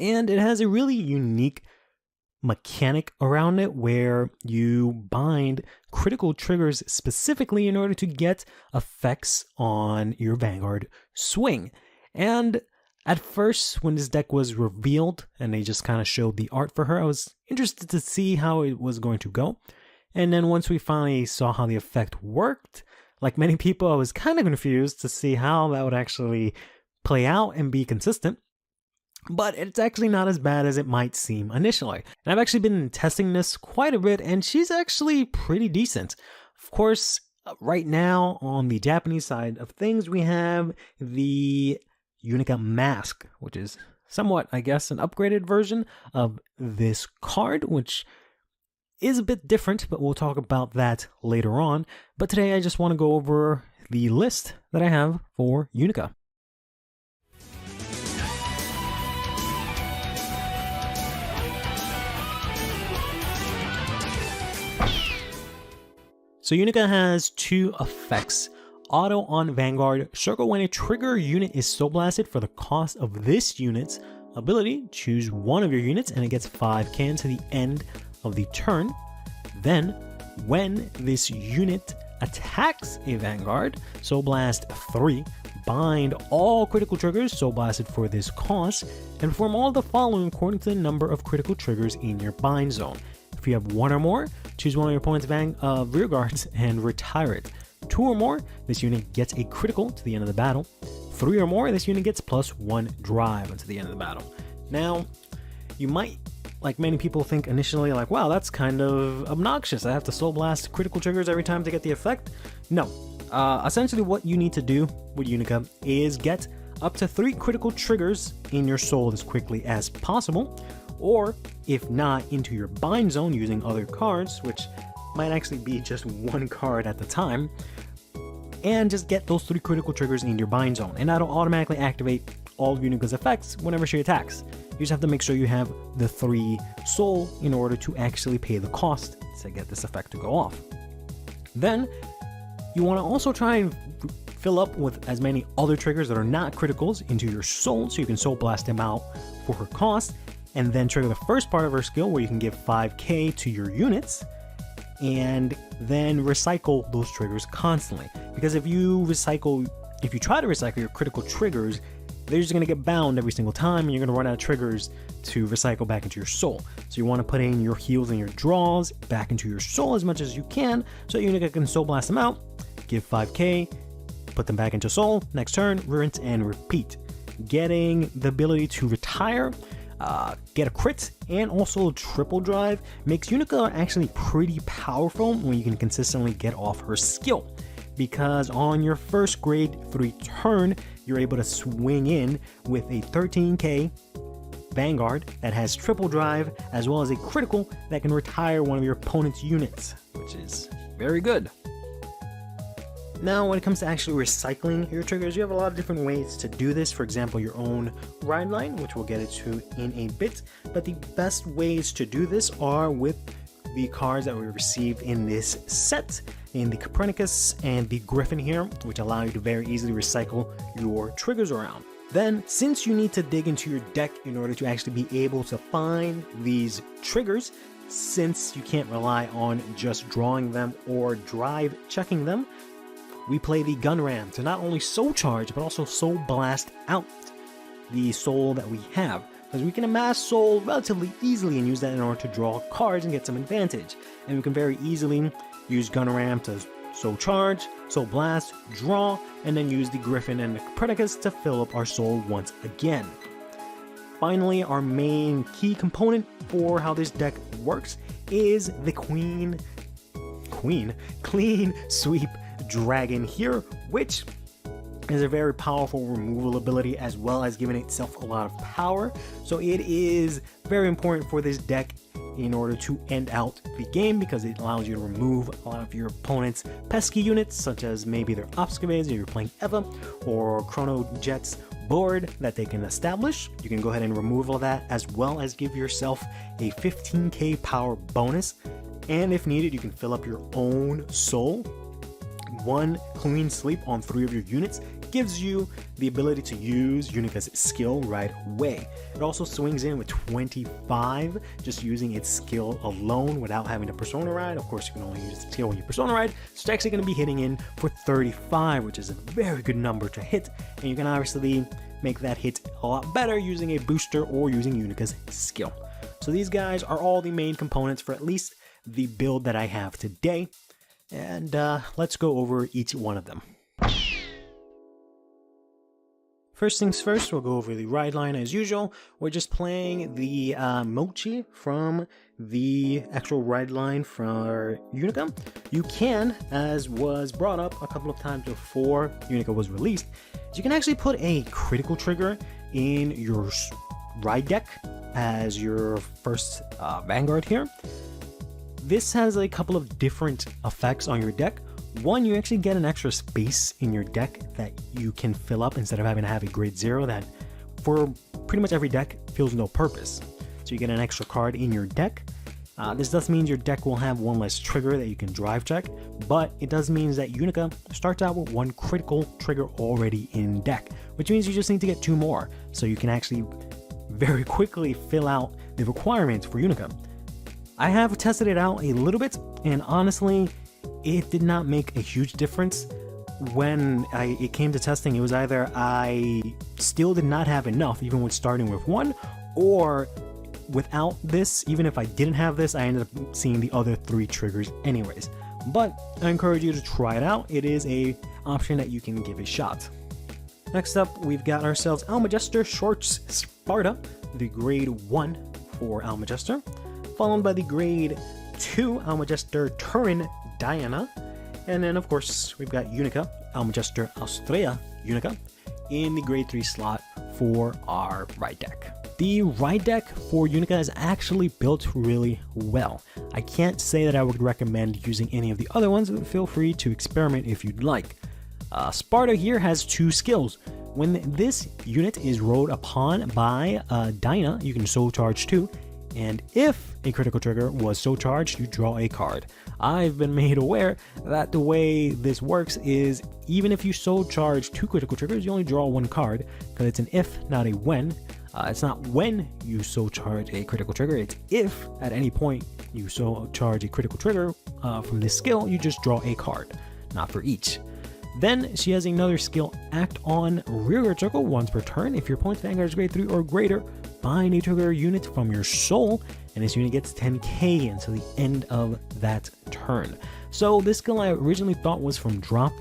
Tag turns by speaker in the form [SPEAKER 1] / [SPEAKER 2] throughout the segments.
[SPEAKER 1] And it has a really unique mechanic around it where you bind critical triggers specifically in order to get effects on your Vanguard swing. And at first, when this deck was revealed and they just kind of showed the art for her, I was interested to see how it was going to go. And then once we finally saw how the effect worked, like many people, I was kind of confused to see how that would actually play out and be consistent. But it's actually not as bad as it might seem initially. And I've actually been testing this quite a bit, and she's actually pretty decent. Of course, right now on the Japanese side of things, we have the Unica Mask, which is somewhat, I guess, an upgraded version of this card, which is a bit different, but we'll talk about that later on. But today I just want to go over the list that I have for Unica. So Unica has two effects. Auto on Vanguard. Circle when a trigger unit is soul blasted for the cost of this unit's ability. Choose one of your units and it gets 5k to the end of the turn. Then, when this unit attacks a Vanguard, Soul Blast 3. Bind all critical triggers soul blasted for this cost and perform all the following according to the number of critical triggers in your bind zone. If you have one or more, choose one of your opponent's rear guards and retire it. 2 or more, this unit gets a critical to the end of the battle. 3 or more, this unit gets +1 drive until the end of the battle. Now, you might, like many people, think initially like, wow, that's kind of obnoxious. I have to soul blast critical triggers every time to get the effect. No. Essentially what you need to do with Unica is get up to 3 critical triggers in your soul as quickly as possible, or if not, into your bind zone using other cards, which might actually be just 1 card at the time, and just get those 3 critical triggers in your bind zone, and that'll automatically activate all of Unica's effects whenever she attacks. You just have to make sure you have the 3 soul in order to actually pay the cost to get this effect to go off. Then you want to also try and fill up with as many other triggers that are not criticals into your soul, so you can soul blast them out for her cost, and then trigger the first part of her skill where you can give 5k to your units, and then recycle those triggers constantly. Because if you try to recycle your critical triggers, they're just going to get bound every single time, and you're going to run out of triggers to recycle back into your soul. So you want to put in your heals and your draws back into your soul as much as you can, so Unica can soul blast them out, give 5k, put them back into soul, next turn, rinse and repeat. Getting the ability to retire, get a crit, and also triple drive makes Unica actually pretty powerful when you can consistently get off her skill. Because on your first grade 3 turn, you're able to swing in with a 13k Vanguard that has triple drive, as well as a critical that can retire one of your opponent's units, which is very good. Now, when it comes to actually recycling your triggers, you have a lot of different ways to do this. For example, your own ride line, which we'll get into in a bit. But the best ways to do this are with the cards that we received in this set, in the Copernicus and the Griffin here, which allow you to very easily recycle your triggers around. Then, since you need to dig into your deck in order to actually be able to find these triggers, since you can't rely on just drawing them or drive checking them, we play the Gun Ram to not only soul charge, but also soul blast out the soul that we have. Because we can amass soul relatively easily and use that in order to draw cards and get some advantage. And we can very easily use Gun Ram to soul charge, soul blast, draw, and then use the Griffin and the Copernicus to fill up our soul once again. Finally, our main key component for how this deck works is the Clean Sweep Dragon here, which is a very powerful removal ability, as well as giving itself a lot of power. So it is very important for this deck in order to end out the game, because it allows you to remove a lot of your opponent's pesky units, such as maybe their Obscavators if you're playing Eva, or Chrono Jet's board that they can establish. You can go ahead and remove all that, as well as give yourself a 15k power bonus, and if needed, you can fill up your own soul. 1 clean sleep on 3 of your units gives you the ability to use Unica's skill right away. It also swings in with 25, just using its skill alone without having to Persona Ride. Of course, you can only use the skill when you Persona Ride, so it's actually going to be hitting in for 35, which is a very good number to hit, and you can obviously make that hit a lot better using a booster or using Unica's skill. So these guys are all the main components for at least the build that I have today, and let's go over each one of them. First things first, we'll go over the ride line as usual. We're just playing the Mochi from the actual ride line for Unica. You can, as was brought up a couple of times before Unica was released, you can actually put a critical trigger in your ride deck as your first Vanguard here. This has a couple of different effects on your deck. One, you actually get an extra space in your deck that you can fill up instead of having to have a grade 0 that for pretty much every deck fills no purpose. So you get an extra card in your deck. This does mean your deck will have one less trigger that you can drive check, but it does mean that Unica starts out with one critical trigger already in deck, which means you just need to get 2 more, so you can actually very quickly fill out the requirements for Unica. I have tested it out a little bit, and honestly, it did not make a huge difference. When it came to testing, it was either I still did not have enough, even with starting with 1, or without this, even if I didn't have this, I ended up seeing the other 3 triggers anyways. But I encourage you to try it out. It is a option that you can give a shot. Next up, we've got ourselves Almajester Shorts Sparta, the grade 1 for Almajester, followed by the grade 2 Almajester Turin Diana, and then of course we've got Unica, Almajester Austria Unica, in the grade 3 slot for our ride deck. The ride deck for Unica is actually built really well. I can't say that I would recommend using any of the other ones, but feel free to experiment if you'd like. Sparta here has 2 skills. When this unit is rode upon by Dinah, you can soul charge 2, and if a critical trigger was so charged, you draw a card. I've been made aware that the way this works is even if you soul charge 2 critical triggers, you only draw 1 card, because it's an if, not a when. It's not when you soul charge a critical trigger, it's if at any point you soul charge a critical trigger from this skill, you just draw a card, not for each. Then she has another skill, Act on Rearguard Circle once per turn. If your opponent's Vanguard is grade 3 or greater, find a trigger unit from your soul, and this unit gets 10k until the end of that turn. So this skill I originally thought was from drop.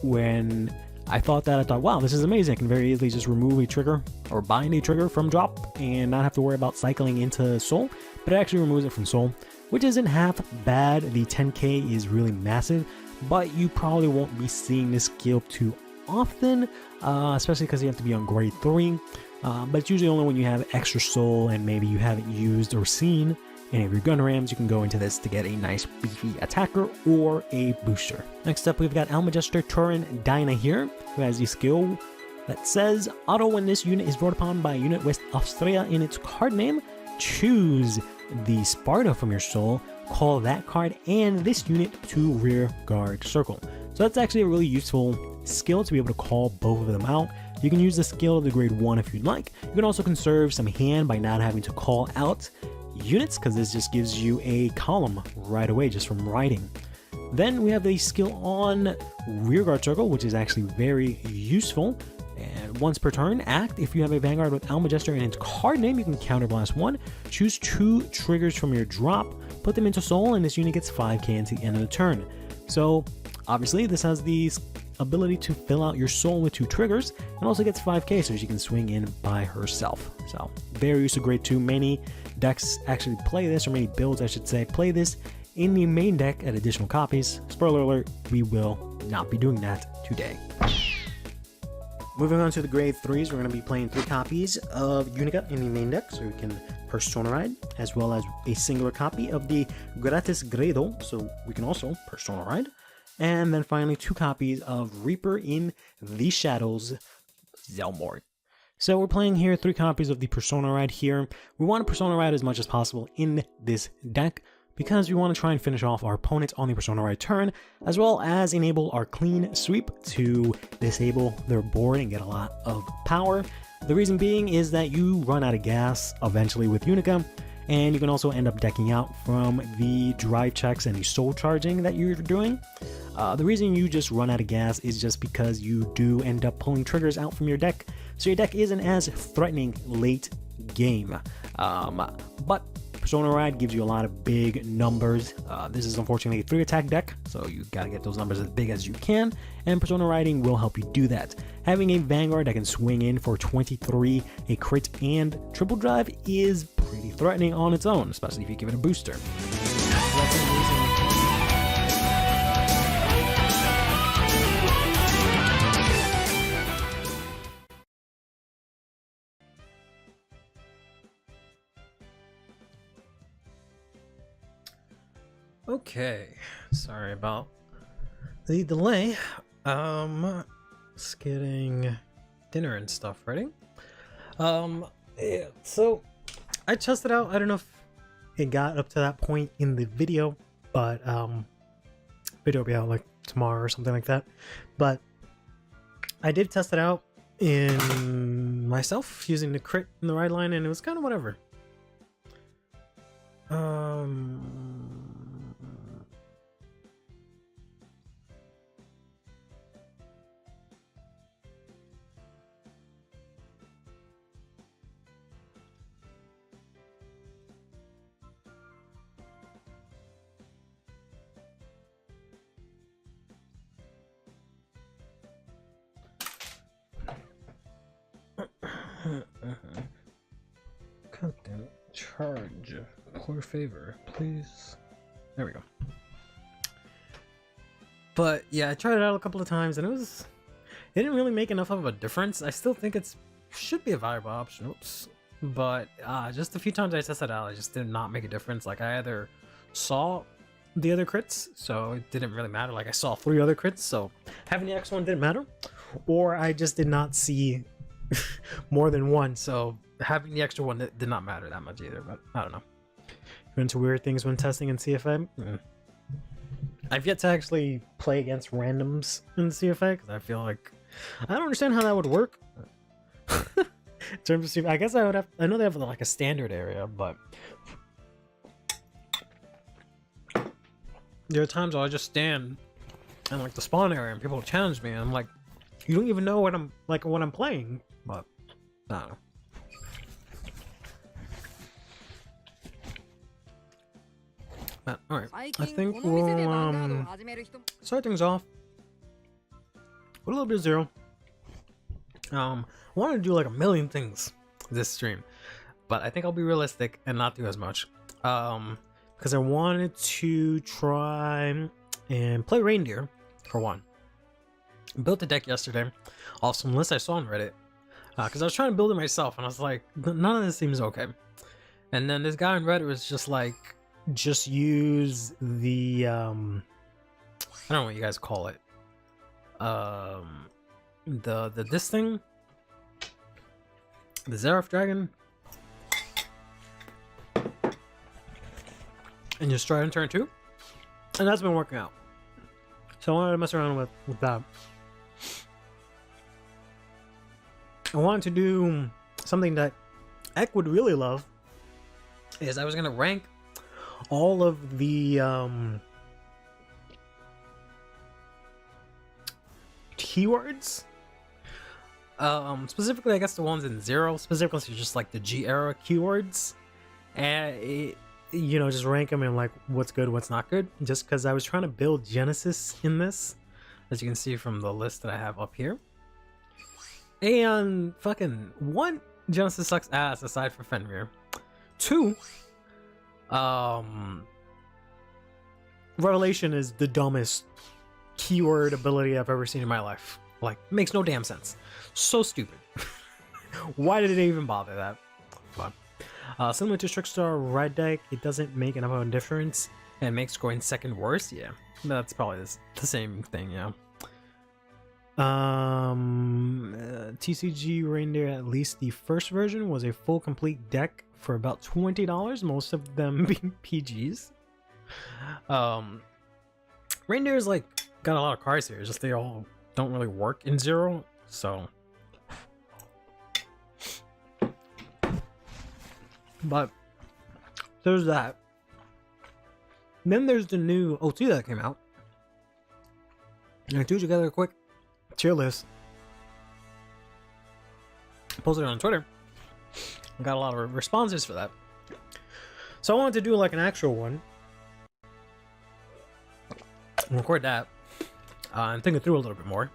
[SPEAKER 1] When I thought, wow, this is amazing. I can very easily just remove a trigger or bind a trigger from drop and not have to worry about cycling into soul, but it actually removes it from soul, which isn't half bad. The 10k is really massive, but you probably won't be seeing this skill too often, especially because you have to be on grade 3. But it's usually only when you have extra soul and maybe you haven't used or seen any of your gun rams, you can go into this to get a nice beefy attacker or a booster. Next up, we've got Almajester Turin Dinah here, who has the skill that says, auto when this unit is brought upon by a unit with Austria in its card name, choose the Sparta from your soul, call that card and this unit to rear guard circle. So that's actually a really useful skill to be able to call both of them out. You can use the skill of the grade 1 if you'd like. You can also conserve some hand by not having to call out units, because this just gives you a column right away just from riding. Then we have a skill on Rearguard Circle, which is actually very useful. And once per turn, act. If you have a Vanguard with Almajester in its card name, you can counterblast 1. Choose 2 triggers from your drop, put them into soul, and this unit gets 5k until the end of the turn. So obviously this has the ability to fill out your soul with 2 triggers, and also gets 5k, so she can swing in by herself. So very useful grade 2. Many decks actually play this, or many builds I should say, play this in the main deck at additional copies. Spoiler alert, we will not be doing that today. Moving on to the grade 3s, we're going to be playing 3 copies of Unica in the main deck, so we can Persona Ride, as well as a singular copy of the Gratis Grado, so we can also Persona Ride. And then finally 2 copies of Reaper in the Shadows, Zelmort. So we're playing here 3 copies of the Persona Ride here. We want to Persona Ride as much as possible in this deck because we want to try and finish off our opponents on the Persona Ride turn, as well as enable our clean sweep to disable their board and get a lot of power. The reason being is that you run out of gas eventually with Unica, and you can also end up decking out from the drive checks and the soul charging that you're doing. The reason you just run out of gas is just because you do end up pulling triggers out from your deck, so your deck isn't as threatening late game. But Persona Ride gives you a lot of big numbers. This is unfortunately a 3-attack deck, so you gotta get those numbers as big as you can, and Persona Riding will help you do that. Having a Vanguard that can swing in for 23, a crit, and triple drive is pretty threatening on its own, especially if you give it a booster. So that's an amazing. Okay, sorry about the delay. Just getting dinner and stuff ready. Yeah, so I tested out. I don't know if it got up to that point in the video, but video will be out like tomorrow or something like that. But I did test it out in myself using the crit in the ride line, and it was kind of whatever. Content charge core favor, please. There we go. But yeah, I tried it out a couple of times and it didn't really make enough of a difference. I still think it should be a viable option. Oops. But just a few times I tested it out, it just did not make a difference. Like I either saw the other crits, so it didn't really matter. Like I saw 3 other crits, so having the X one didn't matter, or I just did not see more than one, so having the extra one did not matter that much either. But I don't know. You're into weird things when testing in CFA. I've yet to actually play against randoms in CFA because I feel like I don't understand how that would work. In terms of, I guess I would have. I know they have like a standard area, but there are times I'll just stand in like the spawn area and people will challenge me, and I'm like, you don't even know what I'm playing. But I don't know. But, all right, I think we'll start things off with a little bit of Zero. I wanted to do like a million things this stream, but I think I'll be realistic and not do as much. Because I wanted to try and play Reindeer for one. Built a deck yesterday off some lists I saw on Reddit, because I was trying to build it myself and I was like, none of this seems okay. And then this guy on Reddit was just like, just use the I don't know what you guys call it, this thing, the Xerath Dragon, and just try on turn 2, and that's been working out. So I wanted to mess around with that. I wanted to do something that Ek would really love, is I was gonna rank all of the keywords, specifically I guess the ones in Zero, specifically just like the G era keywords, and you know, just rank them and like what's good, what's not good, just because I was trying to build Genesis in this, as you can see from the list that I have up here. And fucking 1, Genesis sucks ass aside from Fenrir. 2, Revelation is the dumbest keyword ability I've ever seen in my life. Like, makes no damn sense. So stupid. Why did it even bother that? But similar to Trickstar Red deck, it doesn't make enough of a difference and makes scoring second worse. Yeah, that's probably the same thing. Yeah. TCG Reindeer, at least the first version, was a full complete deck for about $20, most of them being PGs. Reindeer's like got a lot of cards here. It's just they all don't really work in zero, so. But there's that. And then there's the new OT that came out. And I threw together a quick tier list. Posted it on Twitter. Got a lot of responses for that. So I wanted to do like an actual one. Record that. And think it through a little bit more.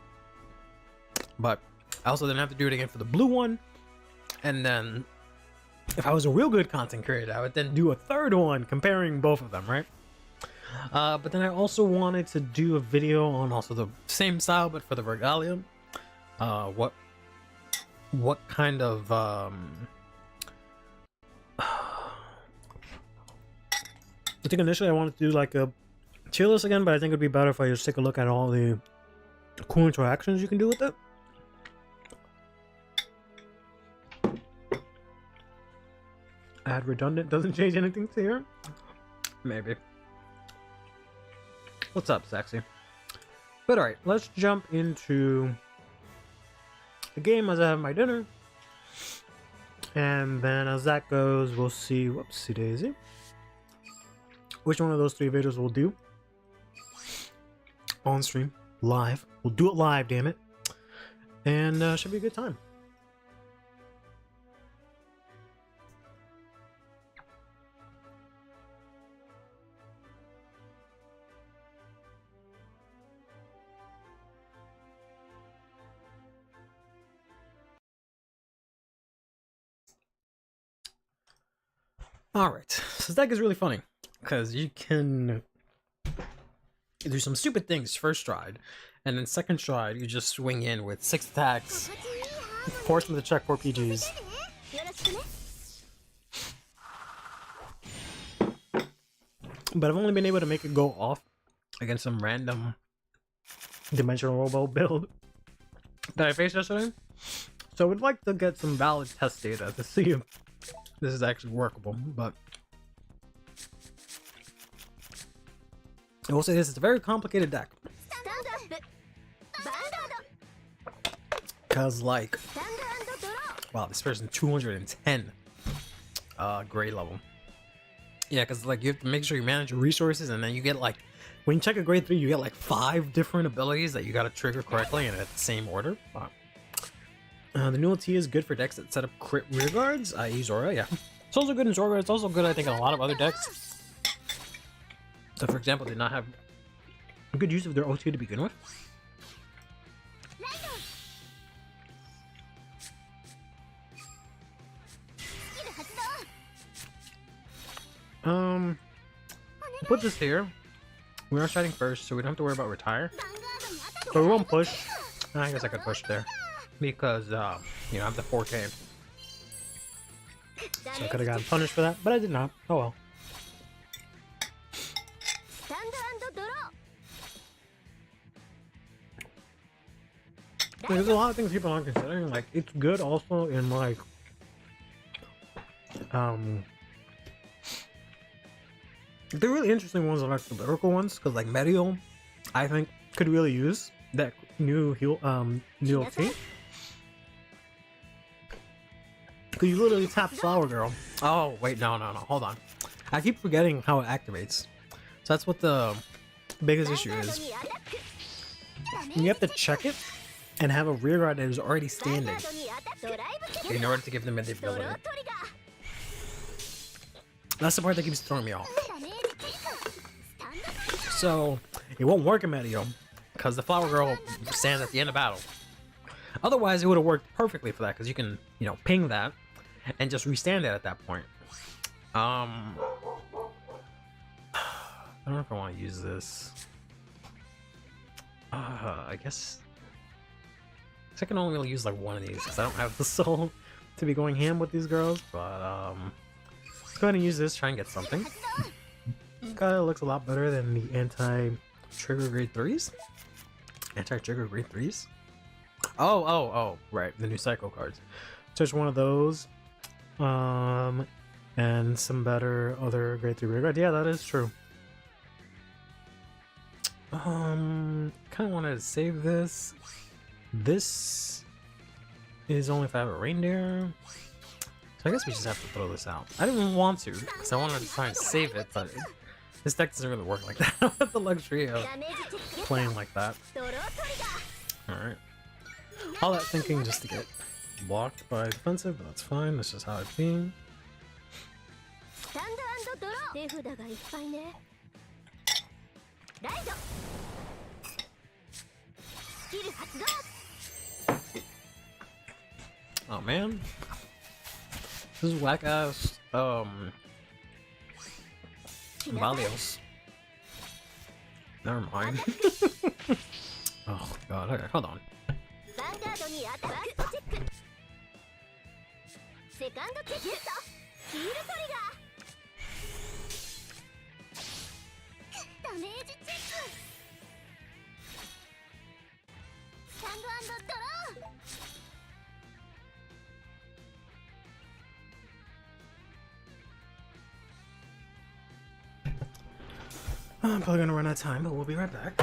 [SPEAKER 1] But I also didn't have to do it again for the blue one. And then if I was a real good content creator, I would then do a third one comparing both of them, right? But then I also wanted to do a video on also the same style, but for the regalia. What kind of I think initially I wanted to do like a tier list again, but I think it'd be better if I just take a look at all the cool interactions you can do with it. Add redundant doesn't change anything to here. Maybe. What's up, sexy? But alright, let's jump into the game as I have my dinner. And then as that goes, we'll see, whoopsie daisy, which one of those three videos we'll do on stream, live. We'll do it live, damn it. And should be a good time. Alright, so this deck is really funny because you can do some stupid things first stride, and then second stride you just swing in with 6 attacks, force them to check 4 PGs. But I've only been able to make it go off against some random dimensional robo build that I faced yesterday. So I would like to get some valid test data to see if this is actually workable, but I will say this, it's a very complicated deck. Cause like, wow, this person 210 grade level. Yeah, cause like you have to make sure you manage your resources, and then you get like, when you check a grade 3, you get like 5 different abilities that you gotta trigger correctly and at the same order. The new LT is good for decks that set up crit rear guards, i.e. Zora, yeah. It's also good in Zora, it's also good I think in a lot of other decks. So for example, did not have a good use of their OT to begin with. Put this here. We are starting first, so we don't have to worry about retire. But we won't push. I guess I could push there. Because, you know, I have the 4K. So I could have gotten punished for that, but I did not. Oh well. There's a lot of things people aren't considering. Like, it's good also in, like, the really interesting ones are like the lyrical ones, because like Medio, I think, could really use that new heal, new LT. Because you literally tap Flower Girl. Oh, wait, no, hold on. I keep forgetting how it activates. So that's what the biggest issue is. You have to check it and have a rear guard that is already standing in order to give them the ability. That's the part that keeps throwing me off. So, it won't work in Medio because the Flower Girl stands at the end of battle. Otherwise, it would have worked perfectly for that because you can, you know, ping that and just restand it at that point. I don't know if I want to use this. I guess I can only really use like one of these because I don't have the soul to be going ham with these girls. But let's go ahead and use this. Try and get something. Kind of looks a lot better than the anti-trigger grade 3s. Anti-trigger grade 3s. Oh, right, the new Psycho cards. Just one of those. And some better other grade 3 rear guard. Yeah, that is true. Kind of wanted to save this. This is only if I have a reindeer. So I guess we just have to throw this out. I didn't want to, because I wanted to try and save it, but this deck doesn't really work like that. I don't have the luxury of playing like that. Alright. All that thinking just to get blocked by defensive, but that's fine. This is how it's being. Oh man. This is whack ass Valios. Never mind. Oh god, okay, hold on. I'm probably gonna run out of time, but we'll be right back.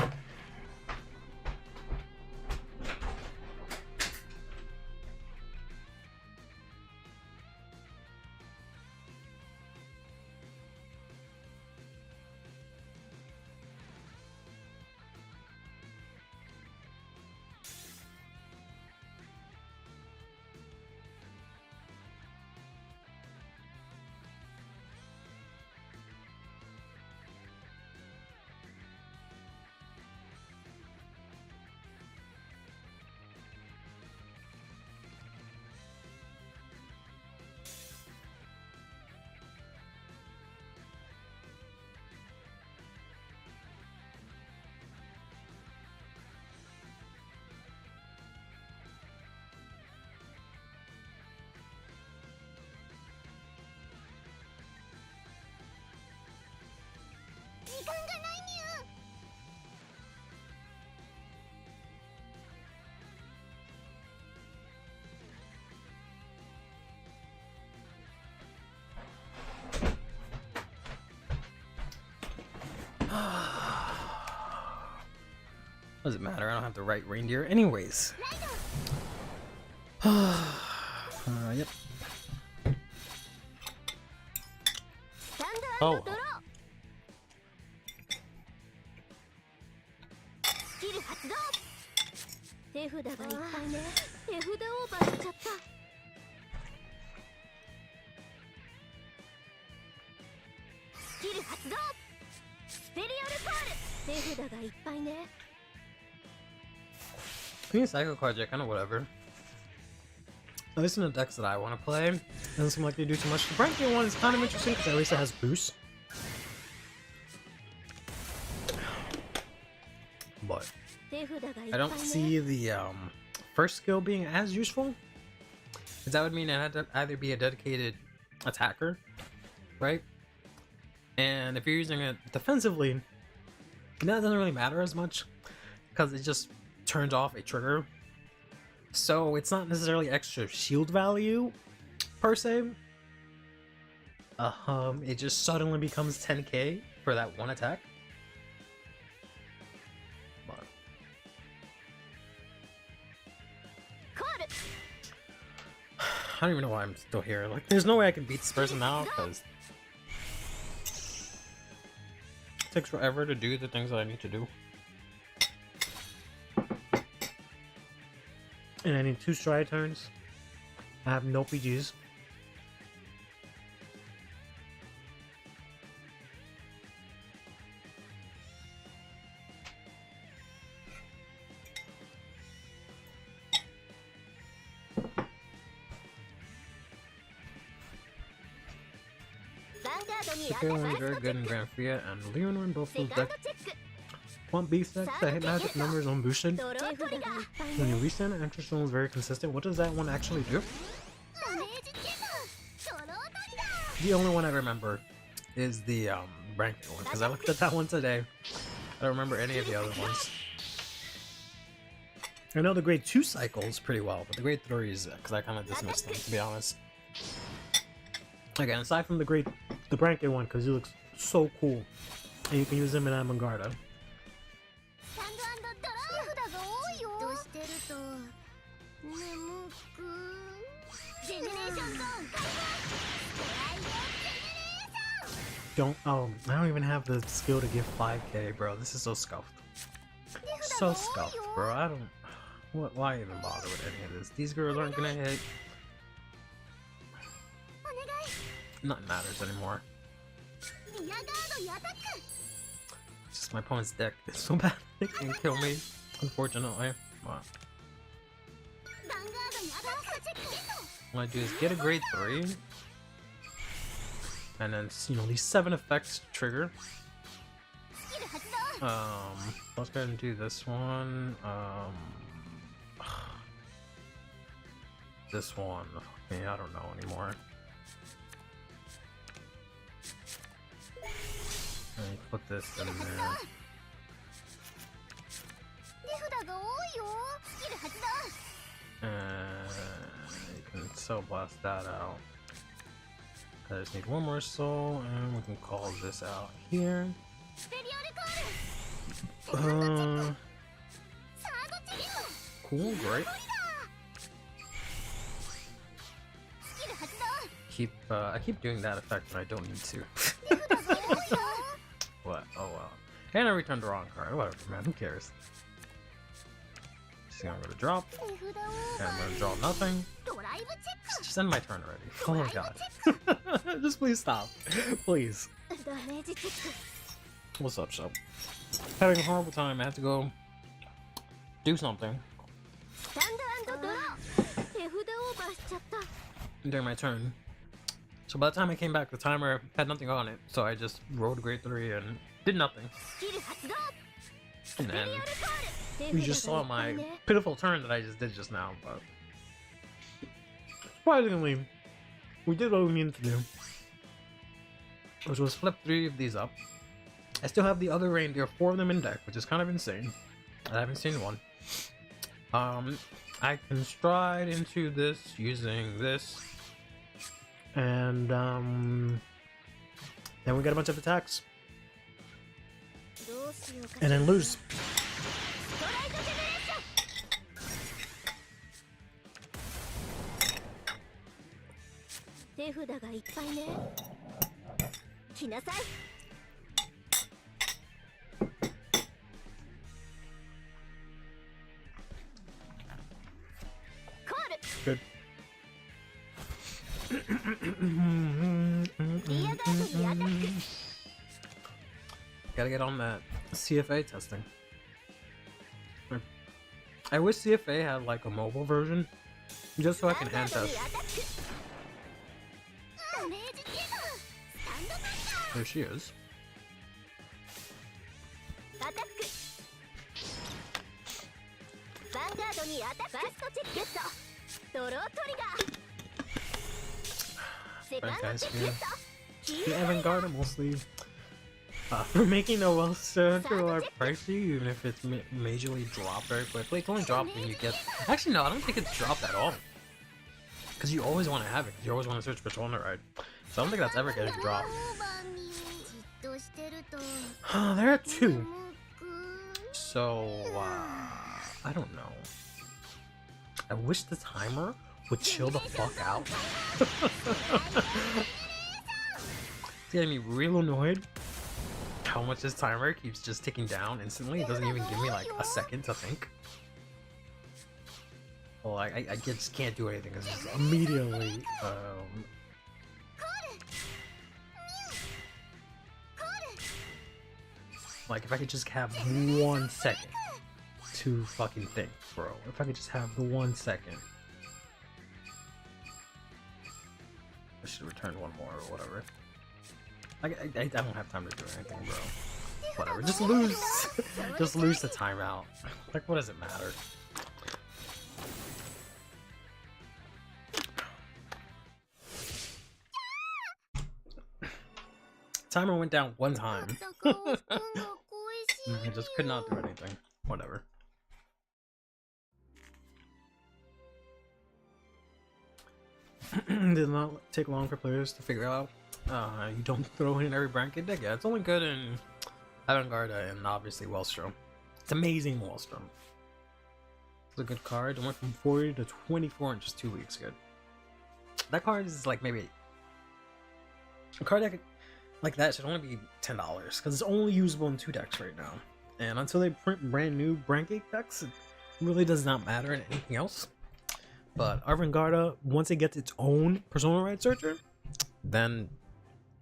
[SPEAKER 1] Doesn't matter, I don't have the right reindeer anyways. Yep. Oh. These cycle cards are kind of whatever. At least in the decks that I want to play, it doesn't seem like they do too much. The Branking one is kind of interesting because at least it has boost. But I don't see the first skill being as useful. Because that would mean it had to either be a dedicated attacker, right? And if you're using it defensively, that doesn't really matter as much because it just turns off a trigger. So it's not necessarily extra shield value per se. It just suddenly becomes 10k for that one attack. But I don't even know why I'm still here. Like, there's no way I can beat this person now because it takes forever to do the things that I need to do. And I need 2 stride turns. I have no PGs. Secure is very good in Grand Fiat and Leon in both those decks. Want beast decks that hit magic numbers on boosted? When you resend, extra stone is very consistent. What does that one actually do? The only one I remember is the Branking one, because I looked at that one today. I don't remember any of the other ones. I know the grade 2 cycles pretty well, but the grade 3s, because I kind of dismissed them, to be honest. Again, aside from the Branking one, because he looks so cool, and you can use him in Amangarda. don't. Oh, I don't even have the skill to give 5k, bro. This is so scuffed. So scuffed, bro. I don't. What? Why even bother with any of this? These girls aren't gonna hit. Nothing matters anymore. It's just my opponent's deck. It's so bad they can kill me. Unfortunately. Wow. What I do is get a grade 3. And then, you know, these 7 effects trigger. Let's go ahead and do this one. This one. I don't know anymore. Let me put this in there. You can Soul Blast that out. I just need one more soul, and we can call this out here. Cool, great. I keep doing that effect when I don't need to. What? Oh well. And I returned the wrong card. Whatever, man. Who cares? Just gonna go to drop. And I'm gonna draw nothing. Just end my turn already. Oh my god. Just please stop. Please. What's up, Shep? Having a horrible time. I have to go do something during my turn. So by the time I came back, the timer had nothing on it. So I just rolled a grade 3 and did nothing. And then you just saw my pitiful turn that I just did just now. But surprisingly, we did what we needed to do, which was flip 3 of these up. I still have the other reindeer, 4 of them in deck, which is kind of insane. I haven't seen one. I can stride into this using this, and then we get a bunch of attacks, and then lose. Good. Gotta get on that CFA testing. I wish CFA had like a mobile version, just so I can hand test. There she is. Bad guys here. The Avant-Garde mostly for making a well-circular pricey, even if it's majorly dropped very quickly. It's only dropped when you get. Actually, no, I don't think it's dropped at all. Because you always want to have it. You always want to search Persona, right? So I don't think that's ever getting dropped. There are 2. So I don't know. I wish the timer would chill the fuck out. It's getting me real annoyed how much this timer keeps just ticking down instantly. It doesn't even give me like a second to think. Well, I just can't do anything because it's immediately like if I could just have 1 second to fucking think, bro. If I could just have the 1 second. I should return 1 more or whatever. I don't have time to do anything, bro. Whatever, just lose. Just lose the timeout. Like, what does it matter? Timer went down 1 time. I just could not do anything. Whatever. Did not take long for players to figure out. You don't throw in every bracket deck. Yeah, it's only good in Avant-Garde and obviously Wellstrom. It's amazing Wellstrom. It's a good card. It went from 40 to 24 in just 2 weeks. Good. That card is like maybe a card that like that should only be $10 because it's only usable in 2 decks right now. And until they print brand new brand gate decks, it really does not matter in anything else. But Arvangarda, once it gets its own Persona Ride Searcher, then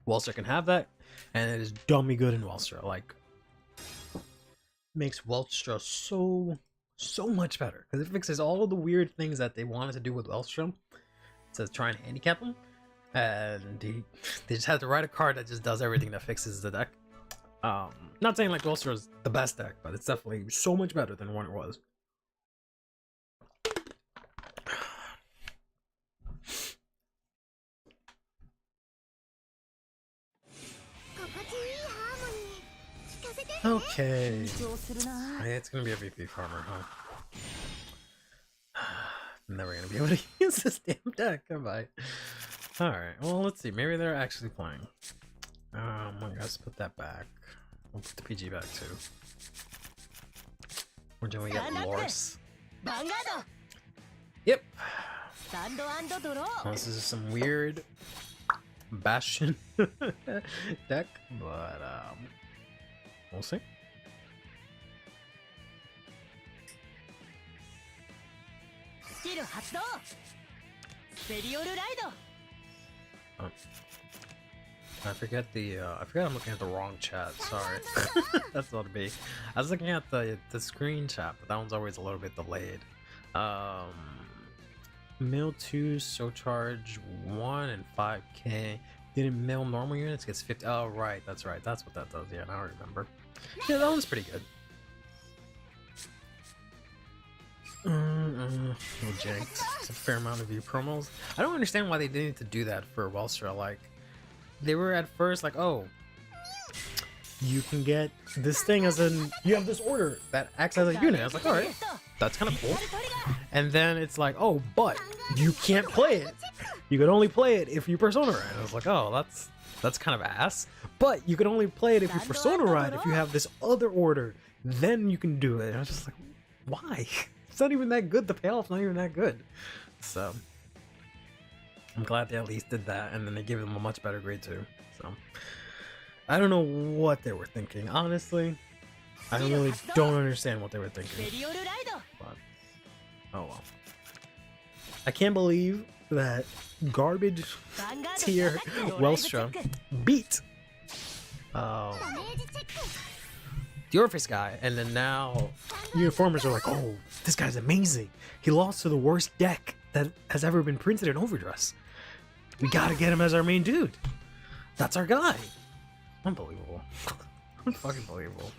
[SPEAKER 1] Welstra can have that, and it is dummy good in Welstra. Like, makes Welstra so much better because it fixes all of the weird things that they wanted to do with Welstra to try and handicap them, and they just had to write a card that just does everything that fixes the deck. Not saying like Welstra is the best deck, but it's definitely so much better than what it was. Okay, it's gonna be a VP farmer, huh? I'm never gonna be able to use this damn deck, am I? Alright, well, let's see. Maybe they're actually playing. I guess put that back. We'll put the PG back too. Or do we get Lors? Yep. Well, this is some weird Bastion deck, but we'll see. Oh. I forget I'm looking at the wrong chat, sorry. That's what it'd be. I was looking at the screen chat, but that one's always a little bit delayed. Mill 2, so charge 1 and 5k. Didn't mill normal units, gets 50. Oh, right, that's right. That's what that does. Yeah, now I remember. Yeah, that one's pretty good. Janked. It's a fair amount of view promos. I don't understand why they didn't to do that for Welstra. Like, they were at first like, oh, you can get this thing as an, you have this order that acts as a unit. I was like, all right, that's kind of cool. And then it's like, oh, but you can't play it. You can only play it if you Persona Ride. I was like, oh, that's kind of ass. But you can only play it if you Persona Ride. If you have this other order, then you can do it. And I was just like, why? It's not even that good. The payoff's not even that good. So I'm glad they at least did that, and then they gave them a much better grade too. So I don't know what they were thinking, honestly. I really don't understand what they were thinking. But oh well. I can't believe that garbage tier Welstra beat the Orpheus guy, and then now Uniformers are like, oh, this guy's amazing. He lost to the worst deck that has ever been printed in Overdress. We gotta get him as our main dude. That's our guy. Unbelievable. Unfucking believable.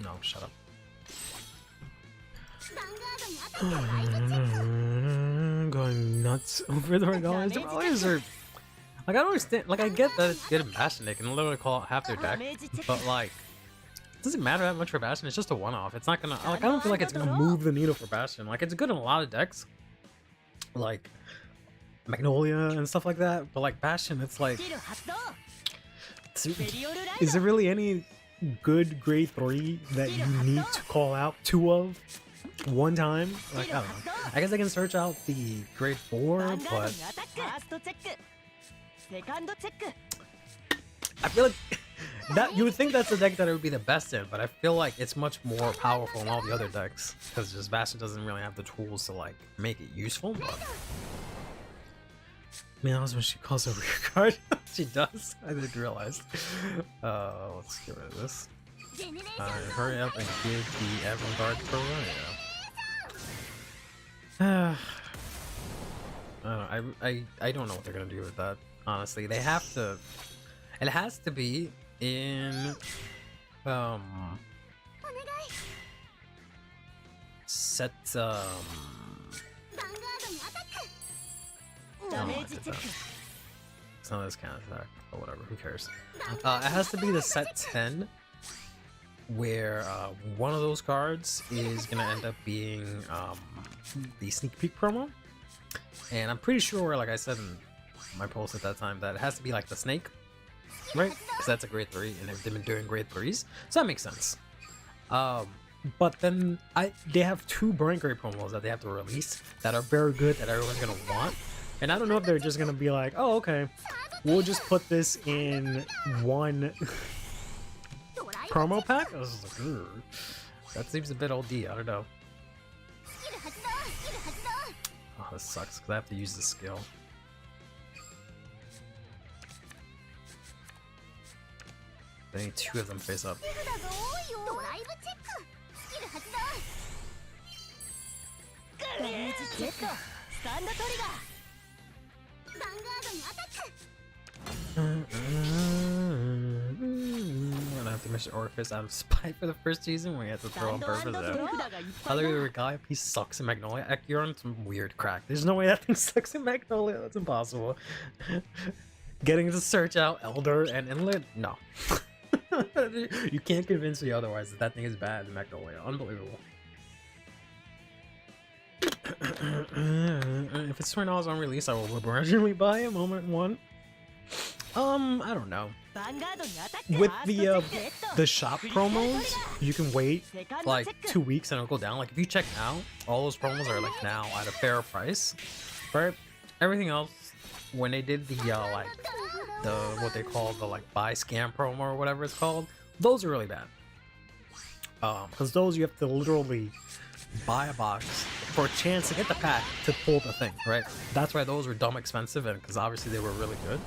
[SPEAKER 1] No, shut up. Going nuts over the Regalias. The Regalias are, like, I don't understand. Like, I get that it's good in Bastion. They can literally call it half their deck, but like, it doesn't matter that much for Bastion. It's just a one-off. It's not gonna, like, I don't feel like it's gonna move the needle for Bastion. Like, it's good in a lot of decks, like Magnolia and stuff like that. But like Bastion, it's like, is there really any good grade 3 that you need to call out 2 of one time? Like, I don't know. I guess I can search out the grade 4, but I feel like that you would think that's the deck that it would be the best in, but I feel like it's much more powerful in all the other decks because just Bastion doesn't really have the tools to like make it useful. But I mean, that was when she calls a rear card. She does. I didn't realize. Let's get rid of this. Hurry up and give the Avant-Garde Pariah. I don't know what they're gonna do with that. Honestly, they have to. It has to be in set it's not this kind of attack, but whatever, who cares? It has to be the set 10 where one of those cards is gonna end up being the sneak peek promo, and I'm pretty sure, like I said in my post at that time, that it has to be like the snake, right? Because that's a grade 3, and they've been doing grade 3s, so that makes sense. But then they have 2 brand grade promos that they have to release that are very good that everyone's gonna want, and I don't know if they're just gonna be like, oh, okay, we'll just put this in one promo pack. I was just like, ugh. That seems a bit OD. I don't know. Oh, this sucks because I have to use the skill. I need 2 of them face up. I'm gonna have to mission Orifice out of spite for the first season when we had to throw on purpose out. Other guy, he sucks in Magnolia. You're on some weird crack. There's no way that thing sucks in Magnolia. That's impossible. Getting to search out Elder and Inlet? No. You can't convince me otherwise that thing is bad in Magnolia. Unbelievable. If it's $20 on release, I will begrudgingly buy it. Moment 1. I don't know. With the shop promos, you can wait like 2 weeks and it'll go down. Like if you check now, all those promos are like now at a fair price, right? Everything else, when they did the what they call the like buy scam promo or whatever it's called, those are really bad. Because those you have to literally buy a box for a chance to get the pack to pull the thing, right? That's why those were dumb expensive, and because obviously they were really good.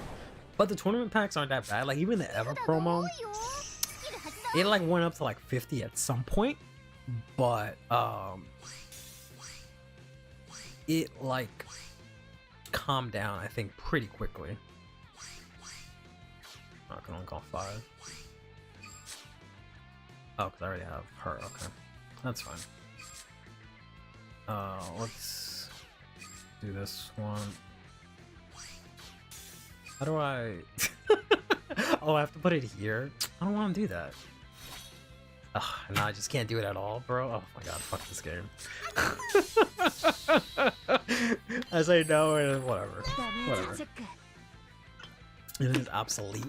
[SPEAKER 1] But the tournament packs aren't that bad. Like even the Ever promo, it like went up to like 50 at some point, but it like calmed down, I think, pretty quickly. I can only call 5. Oh, because I already have her. Okay, that's fine. Let's do this one. How do I... Oh, I have to put it here? I don't want to do that. Ugh, no, I just can't do it at all, bro. Oh my god, fuck this game. I say no, and whatever. Whatever. It is obsolete.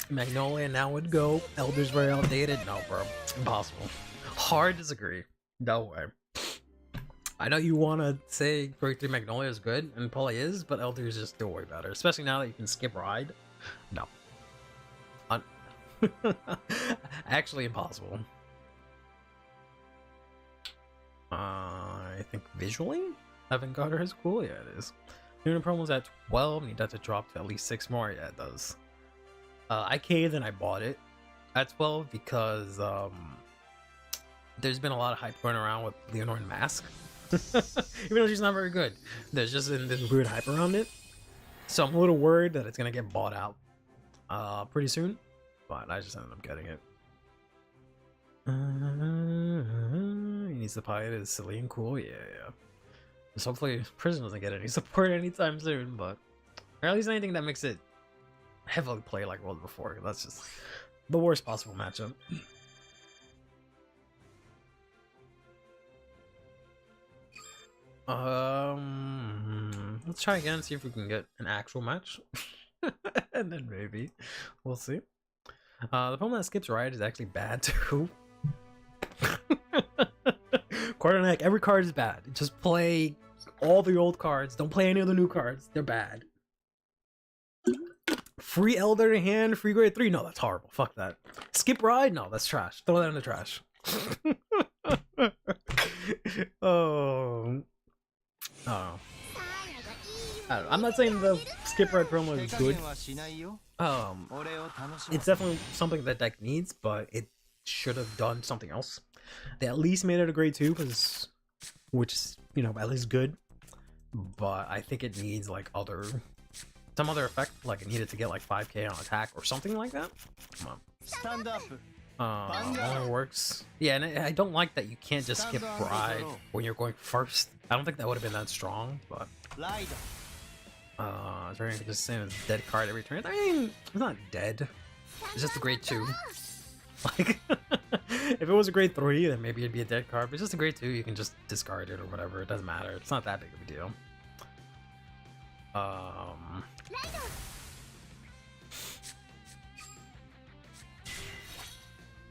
[SPEAKER 1] Magnolia now would go. Elder's very outdated. No, bro. Impossible. Hard disagree. No way. I know you want to say Grade 3 Magnolia is good, and probably is, but Elder is just still way better. Especially now that you can skip ride. No. Actually impossible. I think visually, Vanguard is cool. Yeah, it is. Unit promos at 12, need that to drop to at least 6 more. Yeah, it does. I caved and I bought it at 12 because there's been a lot of hype going around with Leonore and Mask. Even though she's not very good, there's just this weird hype around it. So I'm a little worried that it's gonna get bought out pretty soon. But I just ended up getting it. He needs to buy it. It's silly and cool. Yeah. Just hopefully Prison doesn't get any support anytime soon, but or at least anything that makes it heavily play like it was before. That's just the worst possible matchup. Let's try again, see if we can get an actual match. And then maybe we'll see. The promo that skips ride is actually bad too. Quarter neck, every card is bad. Just play all the old cards. Don't play any of the new cards. They're bad. Free Elder in hand, free grade 3. No, that's horrible. Fuck that. Skip ride? No, that's trash. Throw that in the trash. Oh. I don't know. I'm not saying the skip ride promo is good. It's definitely something that deck needs, but it should have done something else. They at least made it a grade 2, which is, you know, at least good. But I think it needs like some other effect, like it needed to get like 5k on attack or something like that. Come on.
[SPEAKER 2] Stand up.
[SPEAKER 1] Only works. Yeah, and I don't like that you can't just skip ride when you're going first. I don't think that would have been that strong, but it's very just saying it's a dead card every turn. I mean, it's not dead. It's just a grade 2. Like, if it was a grade 3, then maybe it'd be a dead card. But it's just a grade 2, you can just discard it or whatever. It doesn't matter. It's not that big of a deal.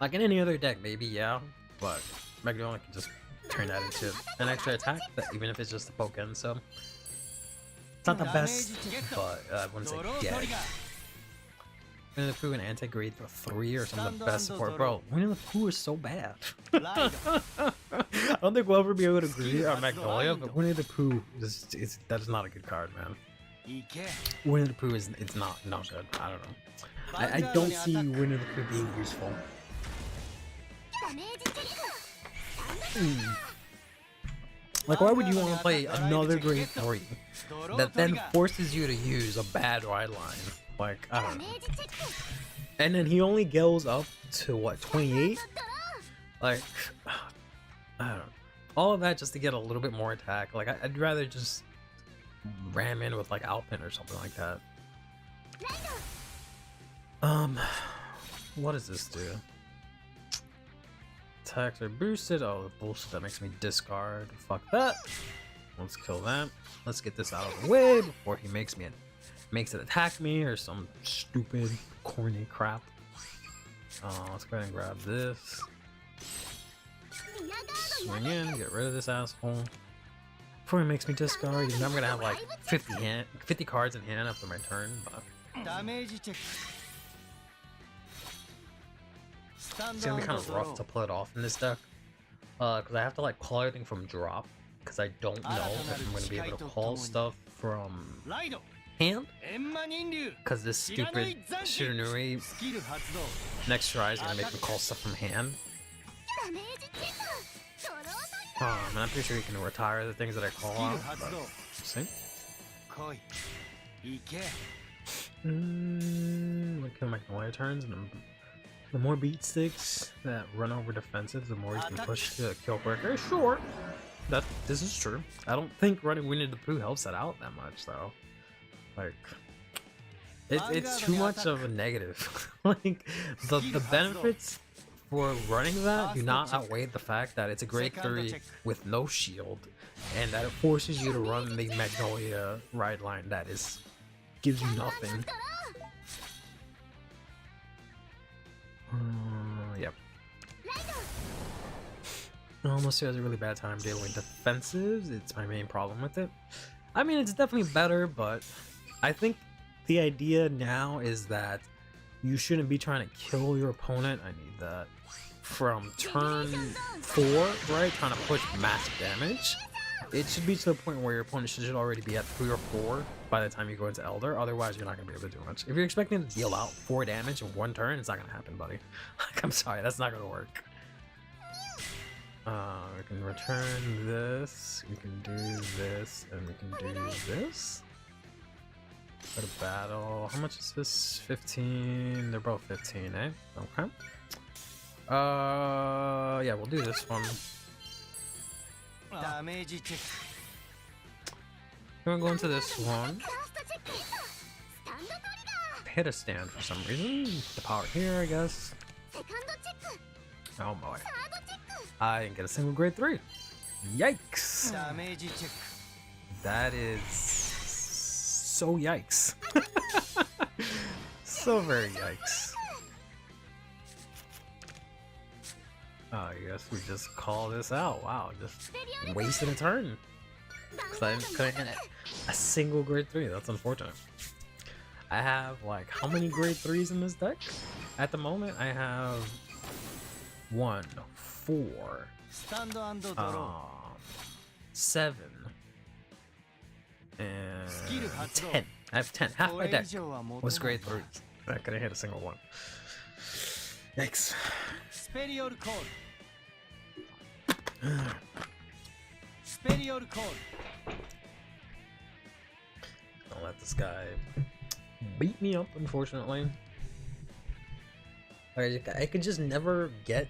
[SPEAKER 1] Like in any other deck, maybe, yeah, but Magnolia can just turn that into an extra attack, even if it's just a poke in, so it's not the best, but I wouldn't say gag. Winnie the Pooh and anti-grade 3 or some of the best support. Bro, Winnie the Pooh is so bad. I don't think we'll ever be able to agree on Magnolia, but Winnie the Pooh that is not a good card, man. Winnie the Pooh it's not good. I don't know. I don't see Winnie the Pooh being useful. Like, why would you want to play another grade 3 that then forces you to use a bad ride line? Like, I don't know. And then he only goes up to what, 28? Like, I don't know. All of that just to get a little bit more attack. Like, I'd rather just ram in with like Alpin or something like that. What does this do? Attacks are boosted. Oh, the bullshit that makes me discard. Fuck that. Let's kill that. Let's get this out of the way before he makes it attack me or some stupid corny crap. Let's go ahead and grab this. Swing in, get rid of this asshole. Before he makes me discard, even though I'm gonna have like 50 cards in hand after my turn, but it's gonna be kind of rough to pull it off in this deck. Because I have to like call everything from drop, because I don't know if I'm gonna be able to call stuff from hand. Because this stupid Shiranui next try is gonna make me call stuff from hand. And I'm pretty sure you can retire the things that I call out. See? Like kill Magnolia turns, and the more beat sticks that run over defensive, the more you can push to kill quicker. Sure, this is true. I don't think running Winnie the Pooh helps that out that much though. Like, it's too much of a negative. Like the benefits for running that do not outweigh the fact that it's a grade 3 with no shield, and that it forces you to run the Magnolia ride line that gives you nothing. Yep. Almost has a really bad time dealing with defensives. It's my main problem with it. I mean, it's definitely better, but I think the idea now is that you shouldn't be trying to kill your opponent. I need that from turn 4, right? Trying to push massive damage. It should be to the point where your opponent should already be at 3 or 4 by the time you go into Elder. Otherwise, you're not going to be able to do much. If you're expecting to deal out 4 damage in 1 turn, it's not going to happen, buddy. Like, I'm sorry, that's not going to work. We can return this. We can do this, and we can do this. Go to battle. How much is this? 15. They're both 15, eh? Okay. Yeah, we'll do this one. We're gonna go into this one. Hit a stand for some reason. The power here, I guess. Oh boy. I didn't get a single grade 3. Yikes. That is so yikes. So very yikes. I guess we just call this out. Wow, just wasted a turn. Because I couldn't hit a single grade 3. That's unfortunate. I have like how many grade 3s in this deck? At the moment, I have 1, 4, 7, and 10. I have 10. Half my deck was grade 3s. I couldn't hit a single one. Yikes. Don't let this guy beat me up, unfortunately. I could just never get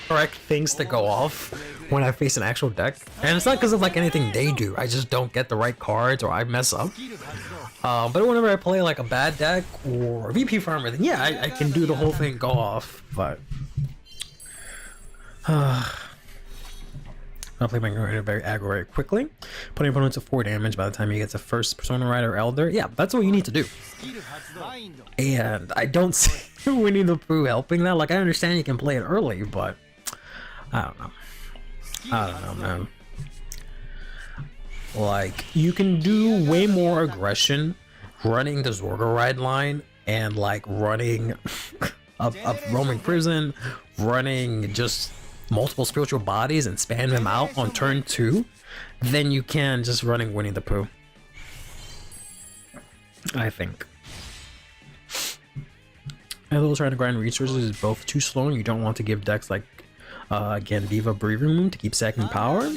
[SPEAKER 1] correct things to go off when I face an actual deck, and it's not because of like anything they do. I just don't get the right cards or I mess up. But whenever I play like a bad deck or VP farmer, then yeah, I can do the whole thing go off. But I'll play Magnolia very aggro very quickly. Putting opponents to 4 damage by the time he gets a first Persona Rider Elder. Yeah, that's what you need to do. And I don't see Winnie the Pooh helping that. Like, I understand you can play it early, but I don't know. I don't know, man. Like, you can do way more aggression running the Zorgo Ride line and like running a roaming prison, running just multiple spiritual bodies and spam them out on turn 2 than you can just running Winnie the Pooh, I think. Although trying to grind resources is both too slow and you don't want to give decks like again Diva Breathing Room to keep stacking power.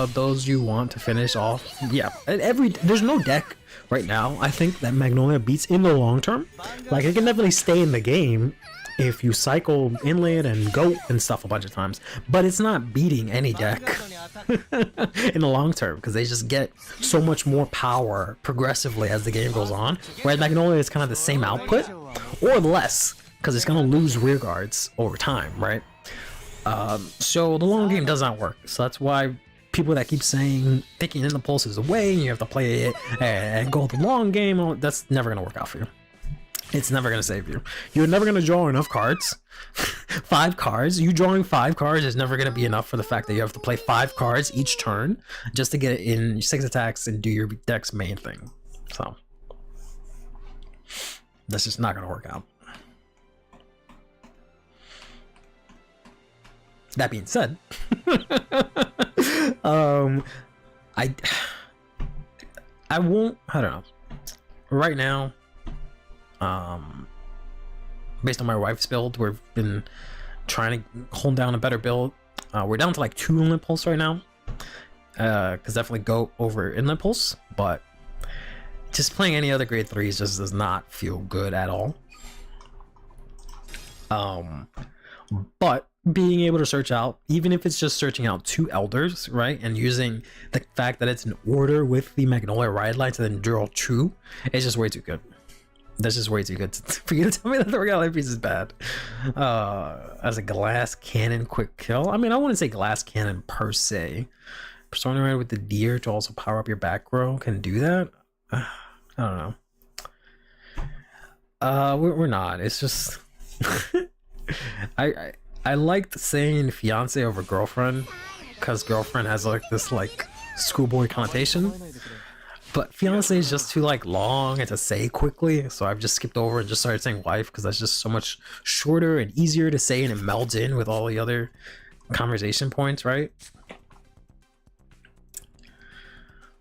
[SPEAKER 1] Those you want to finish off. Yeah, there's no deck right now I think that Magnolia beats in the long term. Like, it can definitely stay in the game if you cycle Inlet and Goat and stuff a bunch of times, but it's not beating any deck in the long term because they just get so much more power progressively as the game goes on, whereas Magnolia is kind of the same output or less because it's going to lose rear guards over time, right? So the long game does not work. So that's why people that keep saying thinking in the pulse is away and you have to play it and go the long game, that's never going to work out for you. It's never going to save you. You're never going to draw enough cards. 5 cards. You drawing 5 cards is never going to be enough for the fact that you have to play 5 cards each turn just to get in 6 attacks and do your deck's main thing. So that's just not going to work out. That being said, I won't, I don't know. Right now, based on my wife's build, we've been trying to hold down a better build. We're down to like 2 Inlet Pulse right now, because definitely go over Inlet Pulse, but just playing any other grade 3s just does not feel good at all. But being able to search out, even if it's just searching out 2 Elders, right, and using the fact that it's in order with the Magnolia Ride line to then draw 2, it's just way too good. That's just way too good for you to tell me that the Regalia piece is bad. As a Glass Cannon quick kill, I mean, I wouldn't say Glass Cannon per se. Persona Rider with the Deer to also power up your back row can do that. I don't know. We're not. It's just I liked saying fiance over girlfriend because girlfriend has like this like schoolboy connotation. But fiance is just too like long and to say quickly, so I've just skipped over and just started saying wife because that's just so much shorter and easier to say, and it melds in with all the other conversation points, right?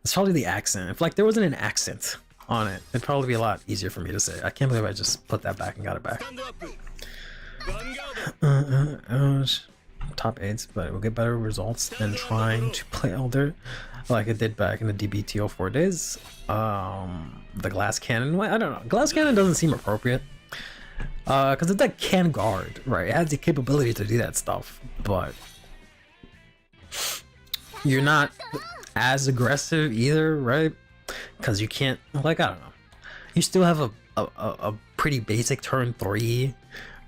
[SPEAKER 1] It's probably the accent. If like there wasn't an accent on it, it'd probably be a lot easier for me to say. I can't believe I just put that back and got it back. Top 8s, but it will get better results than trying to play Elder like it did back in the DBTO 4 days. The Glass Cannon, I don't know. Glass Cannon doesn't seem appropriate because it's like can guard, right? It has the capability to do that stuff, but you're not as aggressive either, right? Because you can't, like, I don't know. You still have a pretty basic turn 3.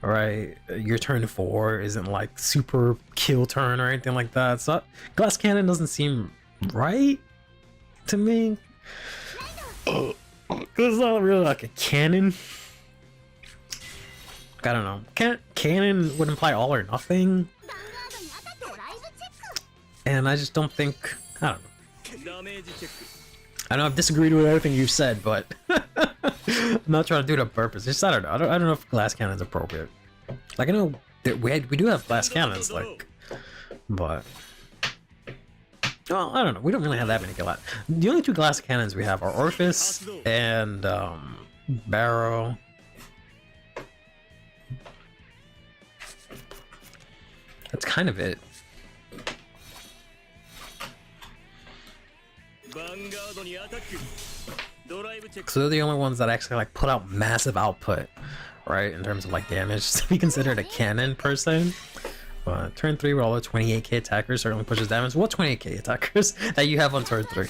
[SPEAKER 1] Right, your turn 4 isn't like super kill turn or anything like that. So Glass Cannon doesn't seem right to me. It's not really like a cannon. I don't know. Cannon would imply all or nothing, and I just don't think. I don't know. I know I've disagreed with everything you've said, but I'm not trying to do it on purpose. Just I don't know. I don't know if Glass Cannon's appropriate. Like I know that we do have Glass Cannons, like, but well, I don't know. We don't really have that many glass. The only 2 Glass Cannons we have are Orphis and Barrow. That's kind of it. So they're the only ones that actually like put out massive output, right, in terms of like damage to be considered a cannon per se. But turn 3 with all the 28k attackers certainly pushes damage. What 28k attackers that you have on turn 3?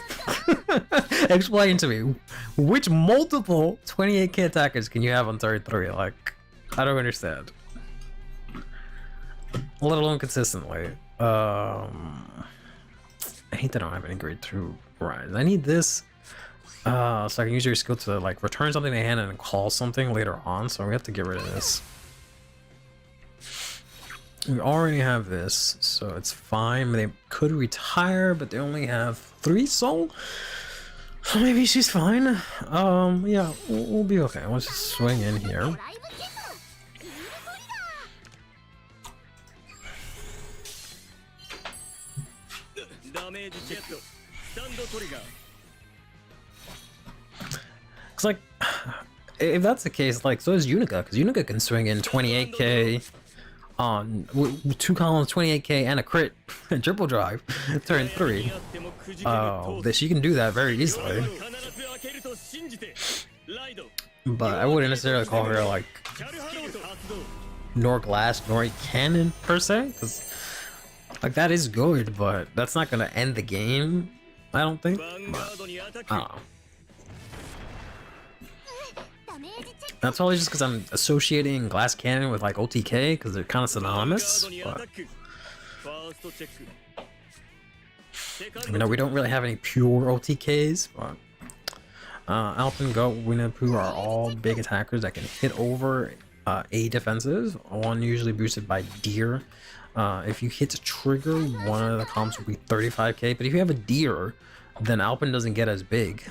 [SPEAKER 1] Explain to me, which multiple 28k attackers can you have on turn 3? Like, I don't understand. Let alone consistently. I hate that I don't have any grade 2 rise. I need this so I can use your skill to like return something to hand and then call something later on. So we have to get rid of this. We already have this, so it's fine. They could retire, but they only have 3 soul. So maybe she's fine. Yeah, we'll be okay. Let's just swing in here. It's like, if that's the case, like, so is Unica, because Unica can swing in 28k on 2 columns, 28k, and a crit, and triple drive, turn 3. She can do that very easily. But I wouldn't necessarily call her like nor glass nor cannon per se, because like that is good, but that's not gonna end the game, I don't think. But, I don't know. That's probably just because I'm associating glass cannon with like OTK because they're kind of synonymous. But, you know, we don't really have any pure OTKs, but Alpin, Goat, Winnie the Pooh are all big attackers that can hit over A defenses. One usually boosted by Deer. If you hit a trigger, one of the comps will be 35k. But if you have a Deer, then Alpin doesn't get as big.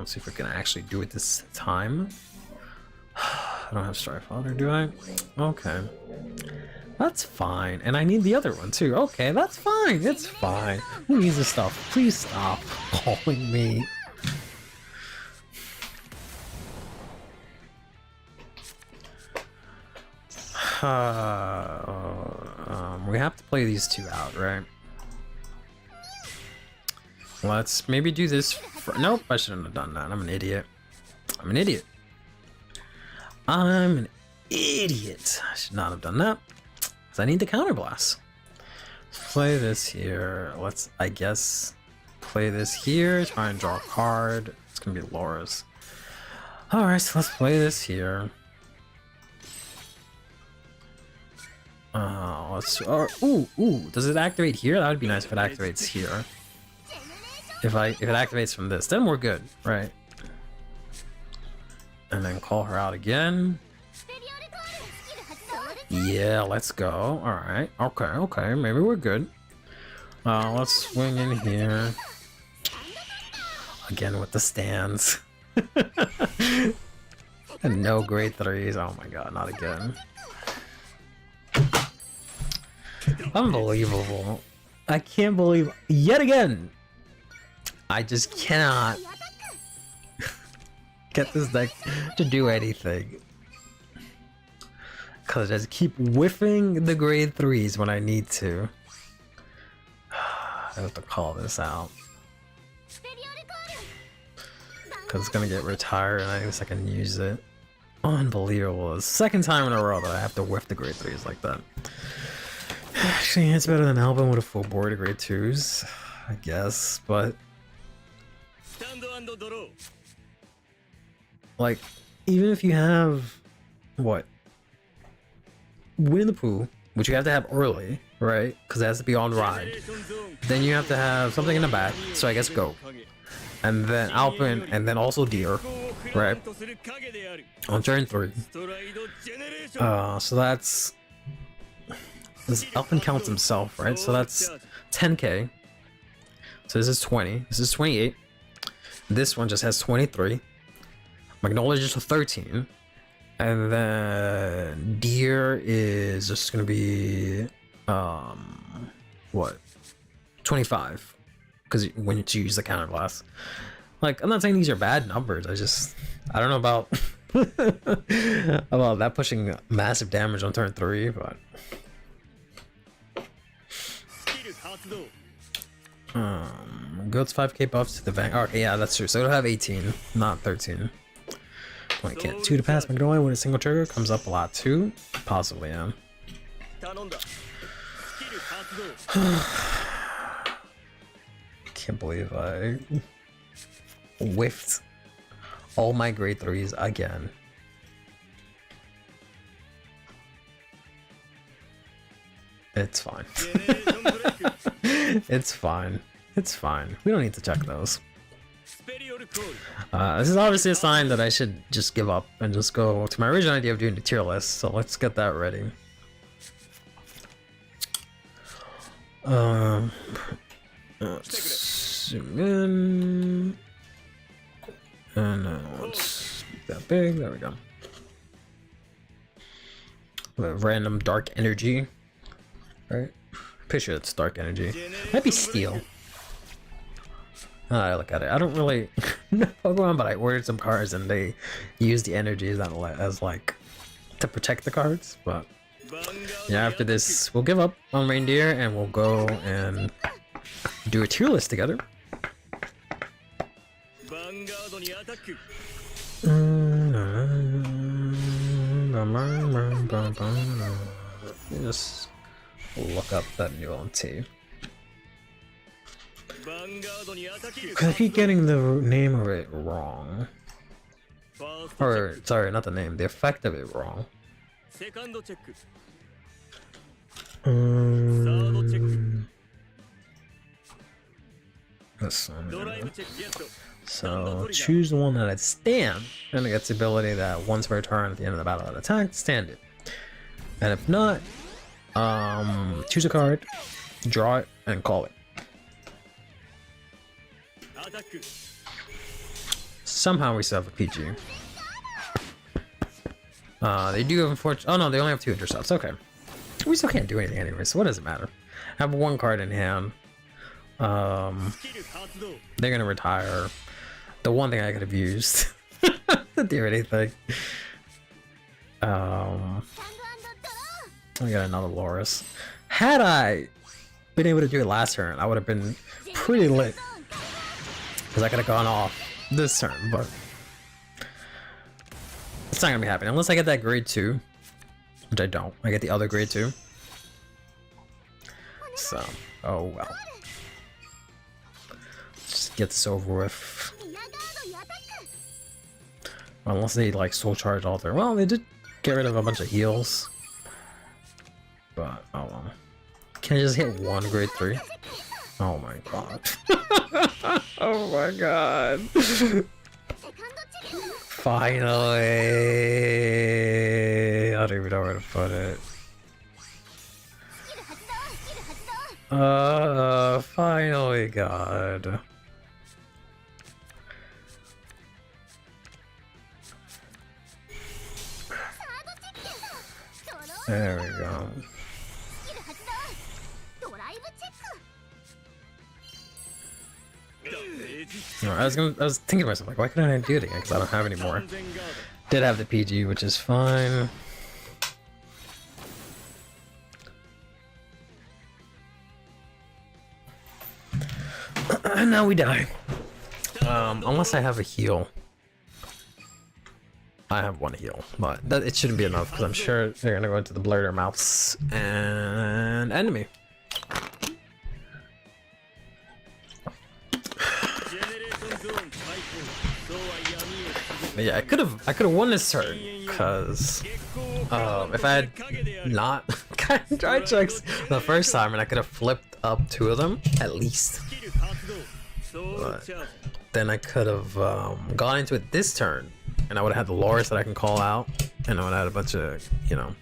[SPEAKER 1] Let's see if we can actually do it this time. I don't have Strife Father, do I? Okay. That's fine. And I need the other one too. Okay, that's fine. It's fine. Who needs this stuff? Please stop calling me. We have to play these two out, right? Let's maybe do this for... Nope, I shouldn't have done that. I'm an idiot. I'm an idiot. I'm an idiot. I should not have done that. Because I need the counterblast. Let's play this here. Let's, I guess, play this here. Try and draw a card. It's going to be Laura's. Alright, so let's play this here. Ooh, does it activate here? That would be nice if it activates here. If it activates from this, then we're good, right? And then call her out again. Yeah, let's go. Alright, okay, maybe we're good. Let's swing in here. Again with the stands. And no grade 3s, oh my god, not again. Unbelievable. I can't believe, yet again, I just cannot get this deck to do anything. Cause I just keep whiffing the grade 3s when I need to. I have to call this out. Cause it's gonna get retired and I guess I can use it. Unbelievable. It's the second time in a row that I have to whiff the grade 3s like that. Actually, it's better than Albin with a full board of grade 2s, I guess, but like, even if you have what? Winnie the Pooh, which you have to have early, right? Because it has to be on ride. Then you have to have something in the back, so I guess Goat. And then Alpin, and then also Deer, right? On turn 3. So that's... This Alpin counts himself, right? So that's 10k. So this is 20. This is 28. This one just has 23. Magnolia just a 13. And then Deer is just gonna be what? 25. Because when you use the counterblast. Like, I'm not saying these are bad numbers. I don't know about about that pushing massive damage on turn 3, but Goat's 5k buffs to the Vanguard. Okay, yeah, that's true. So it'll have 18, not 13. Point can't 2 to pass Magnolia when a single trigger comes up a lot too. Possibly, yeah. Can't believe I whiffed all my grade 3s again. It's fine. It's fine. It's fine. We don't need to check those. This is obviously a sign that I should just give up and just go to my original idea of doing the tier list. So let's get that ready. Let's zoom in. And let's make that big. There we go. Random dark energy. Right? Pretty sure it's dark energy. Might be steel. I look at it. I don't really know Pokemon, but I ordered some cards and they use the energies as like to protect the cards. But yeah, after this, we'll give up on Reindeer and we'll go and do a tier list together. Just look up that new LT. Because I keep getting the name of it wrong. Or, sorry, not the name, the effect of it wrong. This one. So, choose the one that I'd stand, and it gets the ability that once per turn at the end of the battle at attack, stand it. And if not, choose a card, draw it, and call it. Somehow we still have a PG. They do have unfortunately. Oh no, they only have 2 intercepts. Okay, we still can't do anything anyway. So what does it matter? I have 1 card in hand. They're gonna retire. The one thing I could have used to do anything. I got another Loris. Had I been able to do it last turn, I would have been pretty lit. Because I could have gone off this turn, but it's not gonna be happening unless I get that grade 2, which I don't. I get the other grade 2. So, oh well. Just get this over with. Unless they like soul charge all their. Well, they did get rid of a bunch of heals. But oh well. Can I just hit 1 grade 3? Oh my god. Oh my god. Finally. I don't even know where to put it. Finally, god. There we go. No, I was thinking to myself, like, why couldn't I do it again? Because I don't have any more. Did have the PG, which is fine. And now we die. Unless I have a heal. I have 1 heal, but it shouldn't be enough because I'm sure they're gonna go into the blurter mouths and end me. But yeah, I could have won this turn because if I had not gotten dry checks the first time, and I could have flipped up 2 of them at least. But then I could have gone into it this turn, and I would have had the Loris that I can call out, and I would have had a bunch of, you know,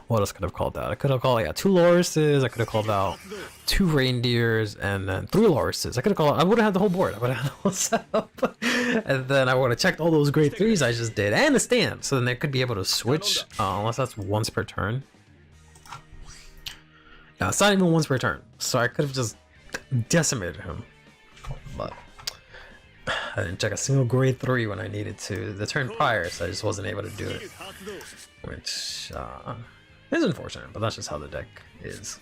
[SPEAKER 1] what else could I have called out? I could have called, yeah, 2 Lorises. I could have called out 2 Reindeers, and then 3 Lorises. I could have called. I would have had the whole board. I would have had the whole setup, and then I would have checked all those grade 3s I just did, and the stand. So then they could be able to switch, unless that's once per turn. No, it's not even once per turn. So I could have just decimated him, but I didn't check a single grade 3 when I needed to the turn prior, so I just wasn't able to do it, which is unfortunate, but that's just how the deck is.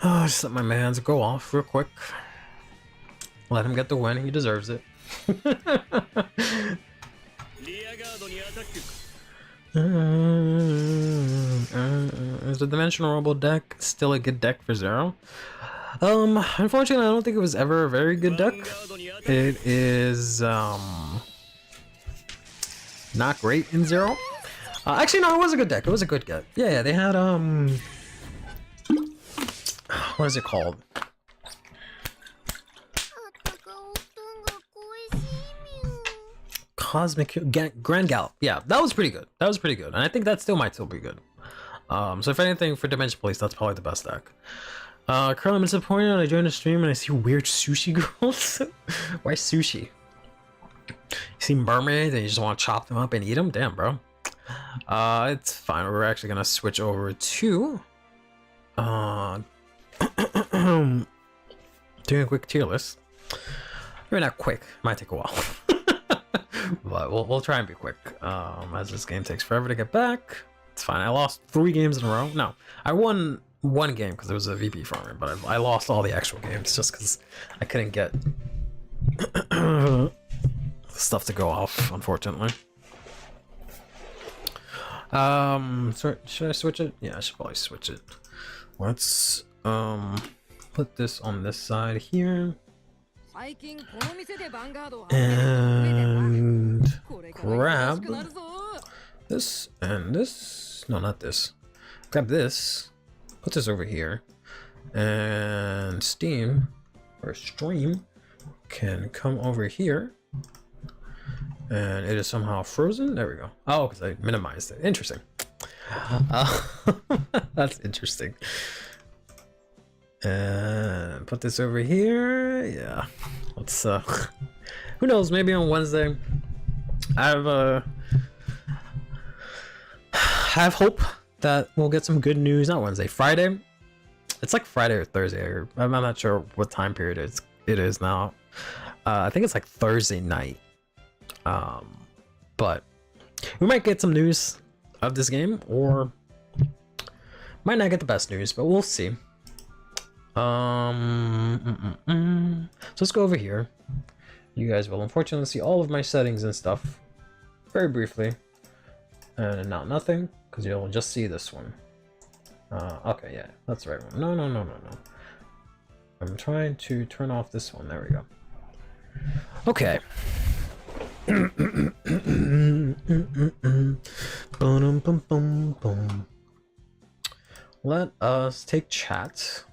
[SPEAKER 1] Oh, just let my man's go off real quick. Let him get the win. He deserves it. Is the Dimensional Robo deck still a good deck for Zero? Unfortunately, I don't think it was ever a very good deck. It is not great in Zero. Actually, no, it was a good deck. It was a good deck. Yeah, they had what is it called? Cosmic Grand Gallop. Yeah, that was pretty good. That was pretty good, and I think that still might be good. So if anything, for Dimension Police, that's probably the best deck. Curly, I'm disappointed. I joined a stream and I see weird sushi girls. Why sushi? You see mermaids and you just want to chop them up and eat them? Damn, bro. It's fine. We're actually gonna switch over to doing a quick tier list. Maybe not quick. Might take a while. But we'll try and be quick. As this game takes forever to get back. It's fine. I lost 3 games in a row. No, I won 1 game because there was a VP for me, but I lost all the actual games just because I couldn't get stuff to go off, unfortunately. Sorry, should I switch it? Yeah, I should probably switch it. Let's put this on this side here. And grab this and this. No, not this. Grab this. Put this over here. And Steam or Stream can come over here. And it is somehow frozen. There we go. Oh, because I minimized it. Interesting. That's interesting. And put this over here. Yeah. Let's who knows, maybe on Wednesday. I have hope that we'll get some good news. Not Wednesday, Friday. It's like Friday or Thursday, or I'm not sure what time period it is now. I think it's like Thursday night. But we might get some news of this game, or might not get the best news, but we'll see. So let's go over here. You guys will unfortunately see all of my settings and stuff very briefly, and not nothing, because you'll just see this one. Okay, yeah, that's the right one. No. I'm trying to turn off this one. There we go. Okay. Let us take chat.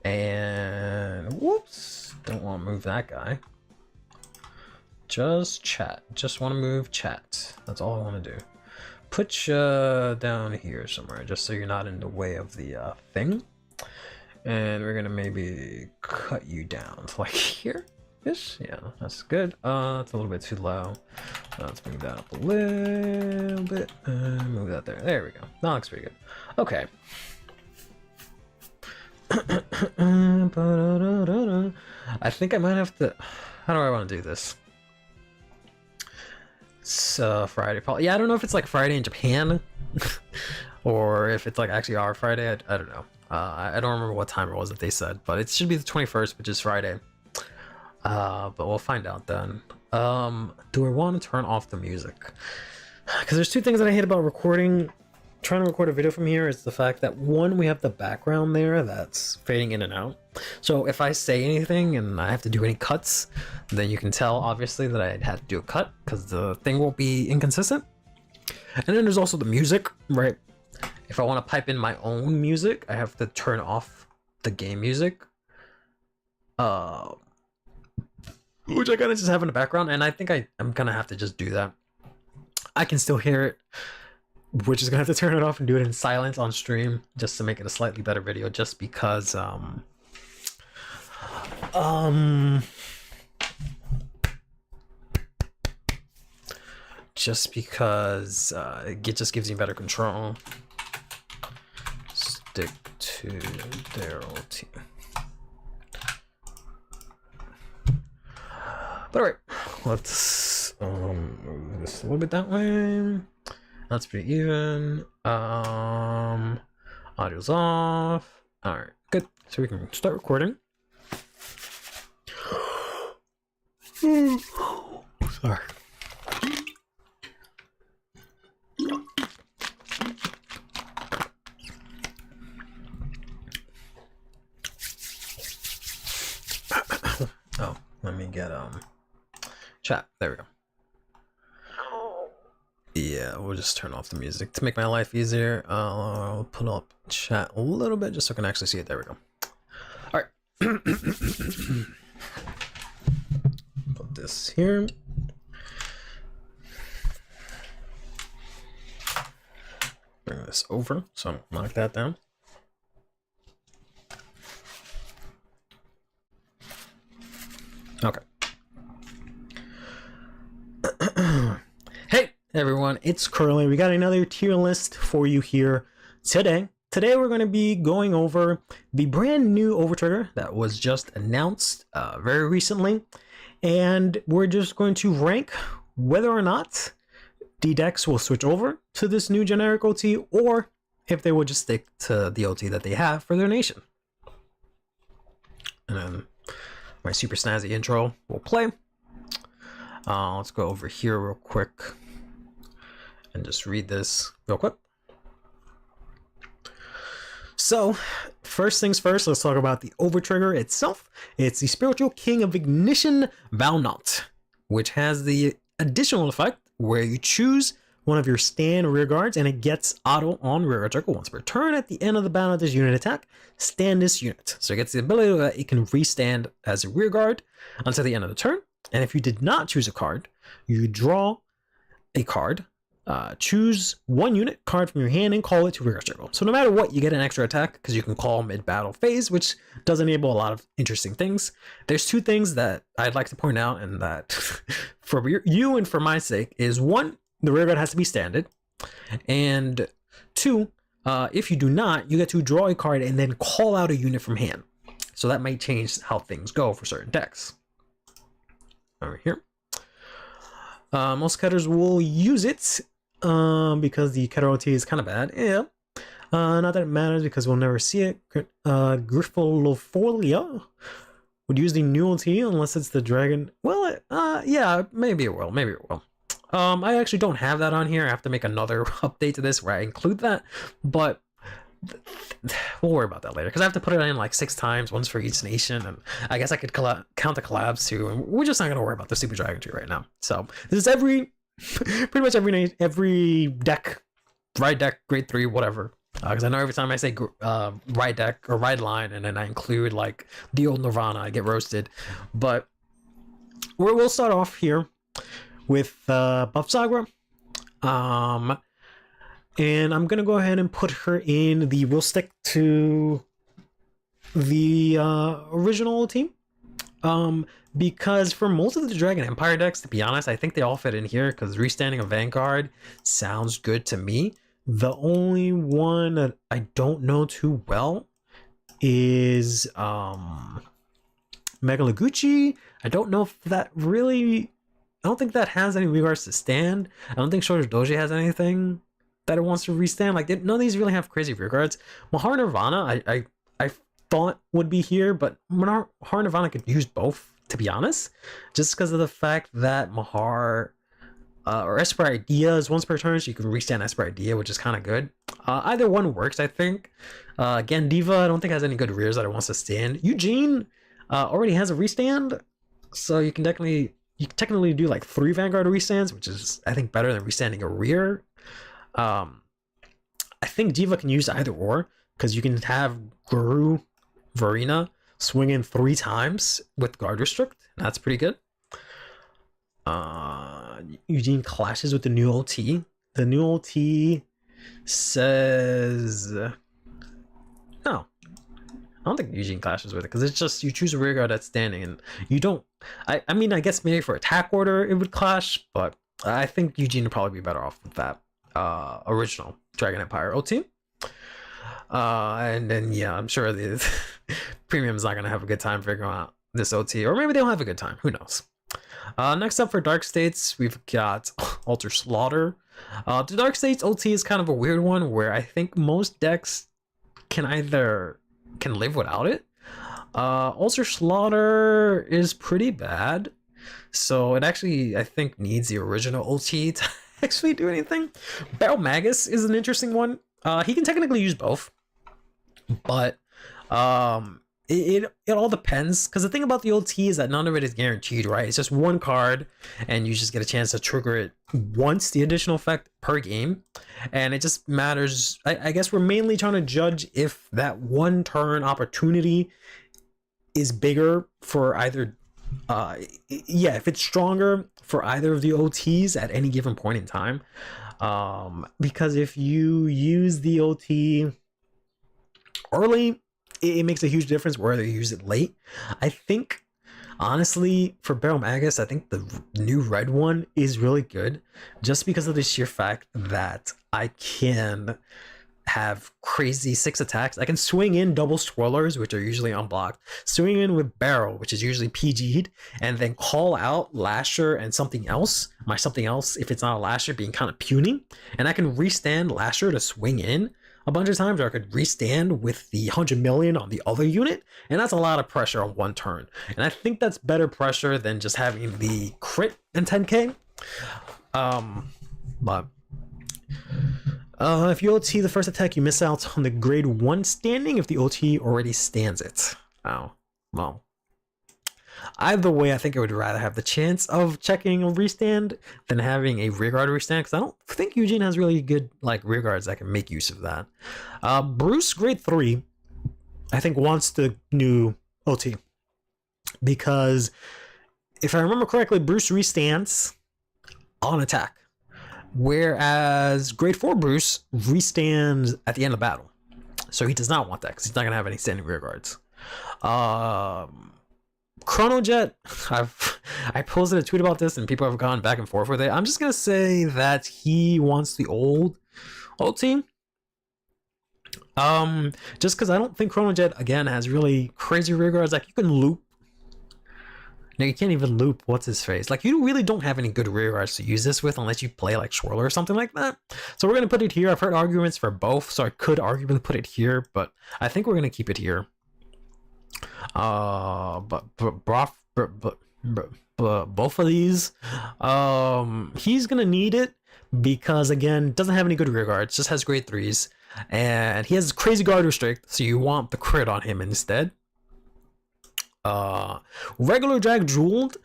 [SPEAKER 1] And whoops, don't want to move that guy. Just chat. Just want to move chat. That's all I want to do. Put you down here somewhere, just so you're not in the way of the thing. And we're gonna maybe cut you down to like here. Yes, yeah, that's good. It's a little bit too low. Let's move that up a little bit. Move that there. There we go. That looks pretty good. Okay. I think I might have to. How do I want to do this? It's Friday, probably. Yeah, I don't know if it's like Friday in Japan, or if it's like actually our Friday. I don't know. I don't remember what time it was that they said, but it should be the 21st, which is Friday. But we'll find out then. Do I want to turn off the music? Because there's 2 things that I hate about trying to record a video from here. Is the fact that, one, we have the background there that's fading in and out. So if I say anything and I have to do any cuts, then you can tell obviously that I had to do a cut, because the thing won't be inconsistent. And then there's also the music, right? If I want to pipe in my own music, I have to turn off the game music. Which I kind of just have in the background, and I think I'm gonna have to just do that. I can still hear it, which is gonna have to turn it off and do it in silence on stream, just to make it a slightly better video, just because it just gives you better control. Stick to Daryl T. But alright, let's move this a little bit that way. That's pretty even. Audio's off. Alright, Good. So we can start recording. Sorry. Oh, let me get chat. There we go. Yeah, we'll just turn off the music to make my life easier. I'll put up chat a little bit just so I can actually see it. There we go. All right. Put this here. Bring this over. So knock that down. Okay. Hey everyone, it's Curly. We got another tier list for you here today. Today we're going to be going over the brand new overtrigger that was just announced very recently, and we're just going to rank whether or not the decks will switch over to this new generic OT, or if they will just stick to the OT that they have for their nation. And then my super snazzy intro will play. Let's go over here real quick and just read this real quick. So, first things first, let's talk about the overtrigger itself. It's the Spiritual King of Ignition Valnaught, which has the additional effect where you choose one of your stand rear guards and it gets auto on rear guard circle once per turn. At the end of the battle of this unit attack, stand this unit. So it gets the ability that it can restand as a rear guard until the end of the turn. And if you did not choose a card, you draw a card, choose one unit card from your hand and call it to rear guard circle. So no matter what, you get an extra attack because you can call mid-battle phase, which does enable a lot of interesting things. There's two things that I'd like to point out, and that for you and for my sake is: one, the rear guard has to be standard, and two, if you do not, you get to draw a card and then call out a unit from hand. So that might change how things go for certain decks. Over here. Most cutters will use it because the cutter OT is kind of bad. Yeah. Not that it matters because we'll never see it. Griffolofolia would use the new OT unless it's the dragon. Well, yeah, maybe it will. Maybe it will. I actually don't have that on here. I have to make another update to this where I include that, but we'll worry about that later because I have to put it in like 6 times, once for each nation, and I guess I could count the collabs too, and we're just not going to worry about the super dragon tree right now. So this is pretty much every deck, ride deck, grade 3, whatever, because I know every time I say ride deck or ride line and then I include like the old Nirvana, I get roasted. But we'll start off here with Buff Sagra. And I'm gonna go ahead and put her in the we'll stick to the original team, because for most of the Dragon Empire decks, to be honest, I think they all fit in here because Restanding of Vanguard sounds good to me. The only one that I don't know too well is Megalaguchi. I don't know if that really, I don't think that has any regards to stand. I don't think Shorter Doji has anything that it wants to restand. Like, none of these really have crazy rear guards. Mahar Nirvana, I thought would be here, but Mahar Nirvana could use both, to be honest, just because of the fact that Mahar or Esper Idea is once per turn, so you can restand Esper Idea, which is kind of good. Either one works, I think. Again, Diva, I don't think has any good rears that it wants to stand. Eugene already has a restand, so you can technically do like 3 Vanguard restands, which is, I think, better than restanding a rear. I think Diva can use either or, because you can have Guru Varina swing in 3 times with guard restrict. That's pretty good. Eugene clashes with the new OT. The new OT says no. I don't think Eugene clashes with it because it's just you choose a rear guard that's standing, and you don't. I mean, I guess maybe for attack order it would clash, but I think Eugene would probably be better off with that original Dragon Empire OT. And then yeah, I'm sure the premium's not gonna have a good time figuring out this OT, or maybe they'll have a good time. Who knows? Next up for Dark States, we've got Alter Slaughter. The Dark States OT is kind of a weird one where I think most decks can either
[SPEAKER 2] can live without it. Ulcer Slaughter is pretty bad, so it actually, I think, needs the original OT to actually do anything. Barrel Magus is an interesting one. He can technically use both, but it all depends, because the thing about the OT is that none of it is guaranteed, right? It's just one card and you just get a chance to trigger it once, the additional effect per game, and it just matters. I guess we're mainly trying to judge if that one turn opportunity is bigger for either if it's stronger for either of the OTs at any given point in time, because if you use the OT early, it makes a huge difference whether you use it late. I think, honestly, for Barrel Magus, I think the new red one is really good, just because of the sheer fact that I can have crazy 6 attacks. I can swing in double swirlers, which are usually unblocked, swing in with Barrel, which is usually PG'd, and then call out Lasher and something else. My something else, if it's not a Lasher, being kind of puny, and I can restand Lasher to swing in a bunch of times, or I could restand with the 100 million on the other unit, and that's a lot of pressure on one turn. And I think that's better pressure than just having the crit in 10k. But if you OT the first attack, you miss out on the grade 1 standing if the OT already stands it. Oh, well. Either way, I think I would rather have the chance of checking a restand than having a rearguard restand, because I don't think Eugene has really good like rearguards that can make use of that. Bruce grade 3, I think, wants the new OT, because if I remember correctly, Bruce restands on attack, whereas grade 4 Bruce restands at the end of battle, so he does not want that because he's not gonna have any standing rearguards. Chronojet, I posted a tweet about this and people have gone back and forth with it. I'm just gonna say that he wants the old team. Just because I don't think Chronojet again has really crazy rearguards. Like, you can loop. No, you can't even loop what's his face. Like, you really don't have any good rearguards to use this with unless you play like Swirler or something like that. So we're gonna put it here. I've heard arguments for both, so I could arguably put it here, but I think we're gonna keep it here. But both of these, he's gonna need it because, again, doesn't have any good rear guards, just has grade 3s, and he has crazy guard restrict, so you want the crit on him instead. Regular drag jeweled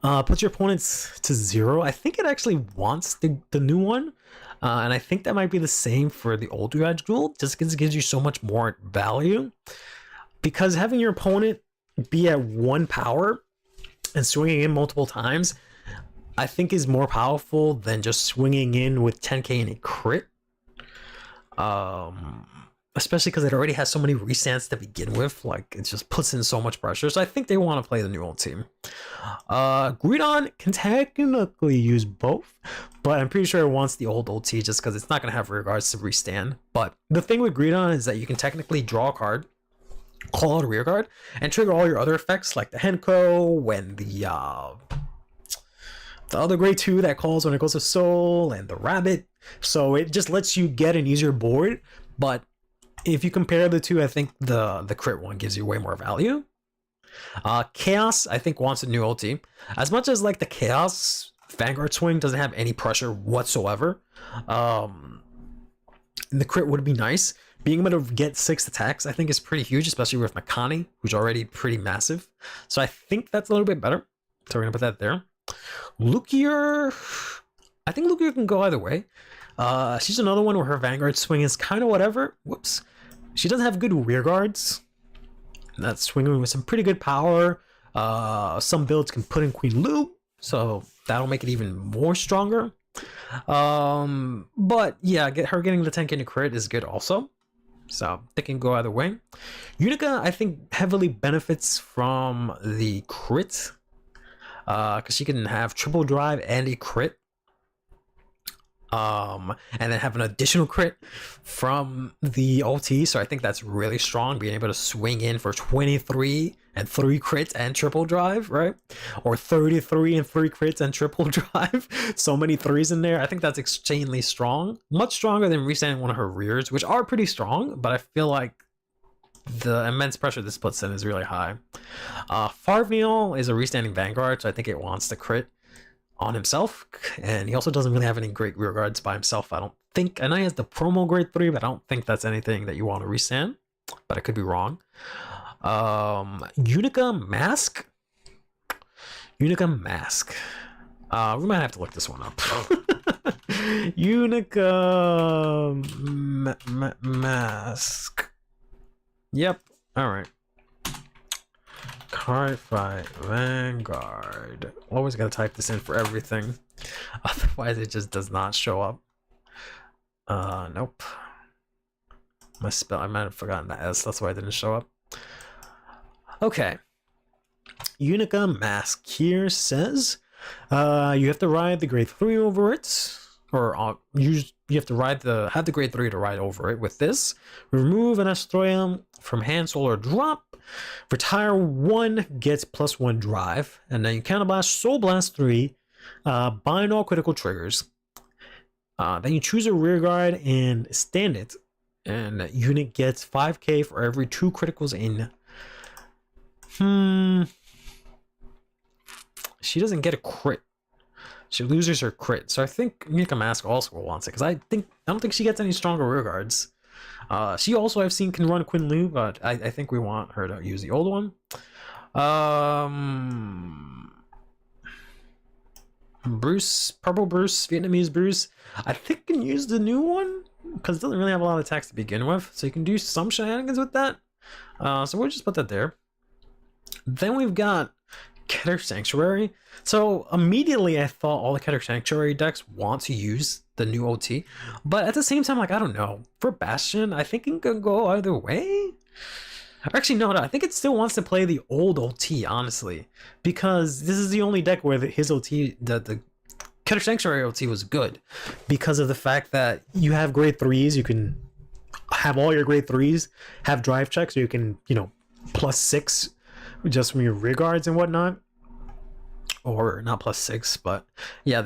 [SPEAKER 2] puts your opponents to 0. I think it actually wants the new one, and I think that might be the same for the old drag jeweled, just because it gives you so much more value. Because having your opponent be at 1 power and swinging in multiple times, I think is more powerful than just swinging in with 10k and a crit. Especially because it already has so many restands to begin with. Like, it just puts in so much pressure. So I think they want to play the new old team. Greedon can technically use both, but I'm pretty sure it wants the old OT just because it's not going to have rear guards to restand. But the thing with Greedon is that you can technically draw a card, call out a rear guard, and trigger all your other effects like the Henko, when the other grade 2 that calls when it goes to soul, and the rabbit. So it just lets you get an easier board. But if you compare the two, I think the crit one gives you way more value. Chaos, I think, wants a new ulti. As much as like the Chaos Vanguard swing doesn't have any pressure whatsoever, the crit would be nice. Being able to get 6 attacks, I think, is pretty huge, especially with Makani, who's already pretty massive. So I think that's a little bit better. So we're gonna put that there. Lukier, I think Lukier can go either way. She's another one where her Vanguard swing is kind of whatever. Whoops. She doesn't have good rear guards. That's swinging with some pretty good power. Some builds can put in Queen Lu, so that'll make it even more stronger. But yeah, her getting the 10k crit is good also. So they can go either way. Unica, I think, heavily benefits from the crit, because she can have triple drive and a crit, and then have an additional crit from the OT. So I think that's really strong, being able to swing in for 23 and 3 crits and triple drive, right? Or 33 and 3 crits and triple drive. So many 3s in there. I think that's extremely strong, much stronger than resetting one of her rears, which are pretty strong, but I feel like the immense pressure this puts in is really high. Farviel is a restanding Vanguard, so I think it wants to crit on himself, and he also doesn't really have any great rear guards by himself, I don't think. I know he has the promo grade 3, but I don't think that's anything that you want to restand, but I could be wrong. Unica Mask. We might have to look this one up. Unica Mask. Yep. All right. CurlyHairedVanguard. Always gotta type this in for everything, otherwise it just does not show up. Nope. My spell. I might have forgotten the S. That's why it didn't show up. Okay. Unica Mask here says, you have to ride the grade 3 over it, or you have to have the grade 3 to ride over it. With this, remove an Astroya from hand, soul, or drop. Retire 1, gets +1 drive, and then you counterblast Soul Blast 3, bind all critical triggers. Then you choose a rear guard and stand it, and that unit gets 5k for every 2 criticals in. She doesn't get a crit. She loses her crit, so I think Unica Mask also wants it, because I don't think she gets any stronger rear guards. She also, I've seen, can run Quinn Lu, but I think we want her to use the old one. Bruce, Purple Bruce, Vietnamese Bruce, I think can use the new one, because it doesn't really have a lot of attacks to begin with, so you can do some shenanigans with that. So we'll just put that there. Then we've got Keter Sanctuary. So immediately I thought all the Keter Sanctuary decks want to use the new OT, but at the same time, like, I don't know, for Bastion I think it can go either way. Actually, no, I think it still wants to play the old OT, honestly, because this is the only deck where his OT, the Keter Sanctuary OT, was good because of the fact that you have grade 3s. You can have all your grade 3s have drive checks, so you can, you know, +6 just from your rear guards and whatnot, or not +6, but yeah,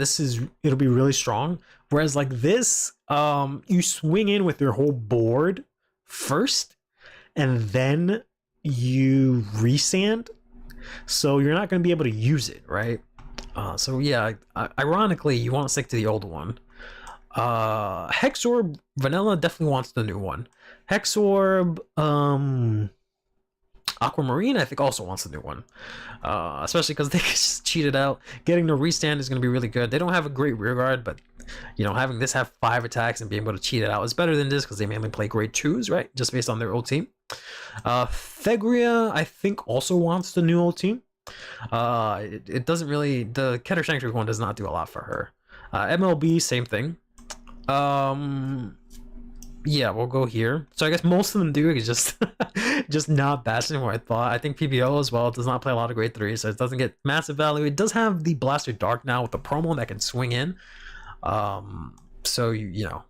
[SPEAKER 2] it'll be really strong. Whereas like this, you swing in with your whole board first, and then you resand, so you're not going to be able to use it, right? So yeah, ironically, you want to stick to the old one. Hexorb Vanilla definitely wants the new one. Hexorb Aquamarine, I think, also wants a new one, especially because they just cheated out. Getting the restand is going to be really good. They don't have a great rear guard, but you know, having this have 5 attacks and being able to cheat it out is better than this, because they mainly play grade 2s, right? Just based on their OT. Thegria, I think, also wants the new OT. It doesn't really, the Keter Sanctuary one does not do a lot for her. MLB, same thing. Yeah, we'll go here. So I guess most of them do. It's just just not Bastion where I thought. I think PBO as well does not play a lot of grade 3, so it doesn't get massive value. It does have the Blaster Dark now with the promo that can swing in. So you know,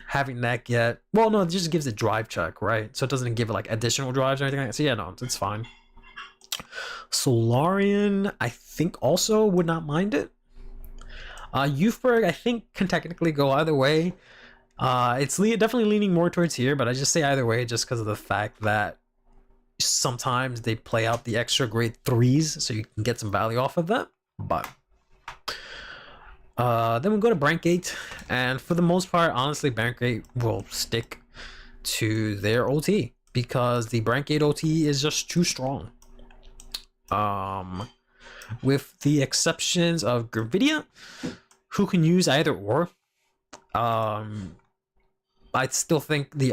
[SPEAKER 2] having that get, well, no, it just gives it drive check, right? So it doesn't give it like additional drives or anything like that. So yeah, no, it's fine. Solarian, I think, also would not mind it. Youthberg, I think, can technically go either way. It's definitely leaning more towards here, but I just say either way just because of the fact that sometimes they play out the extra grade 3s, so you can get some value off of that. But then we'll go to Brankgate, and for the most part, honestly, Brankgate will stick to their OT because the Brankgate OT is just too strong. With the exceptions of Gravidia, who can use either or. I still think the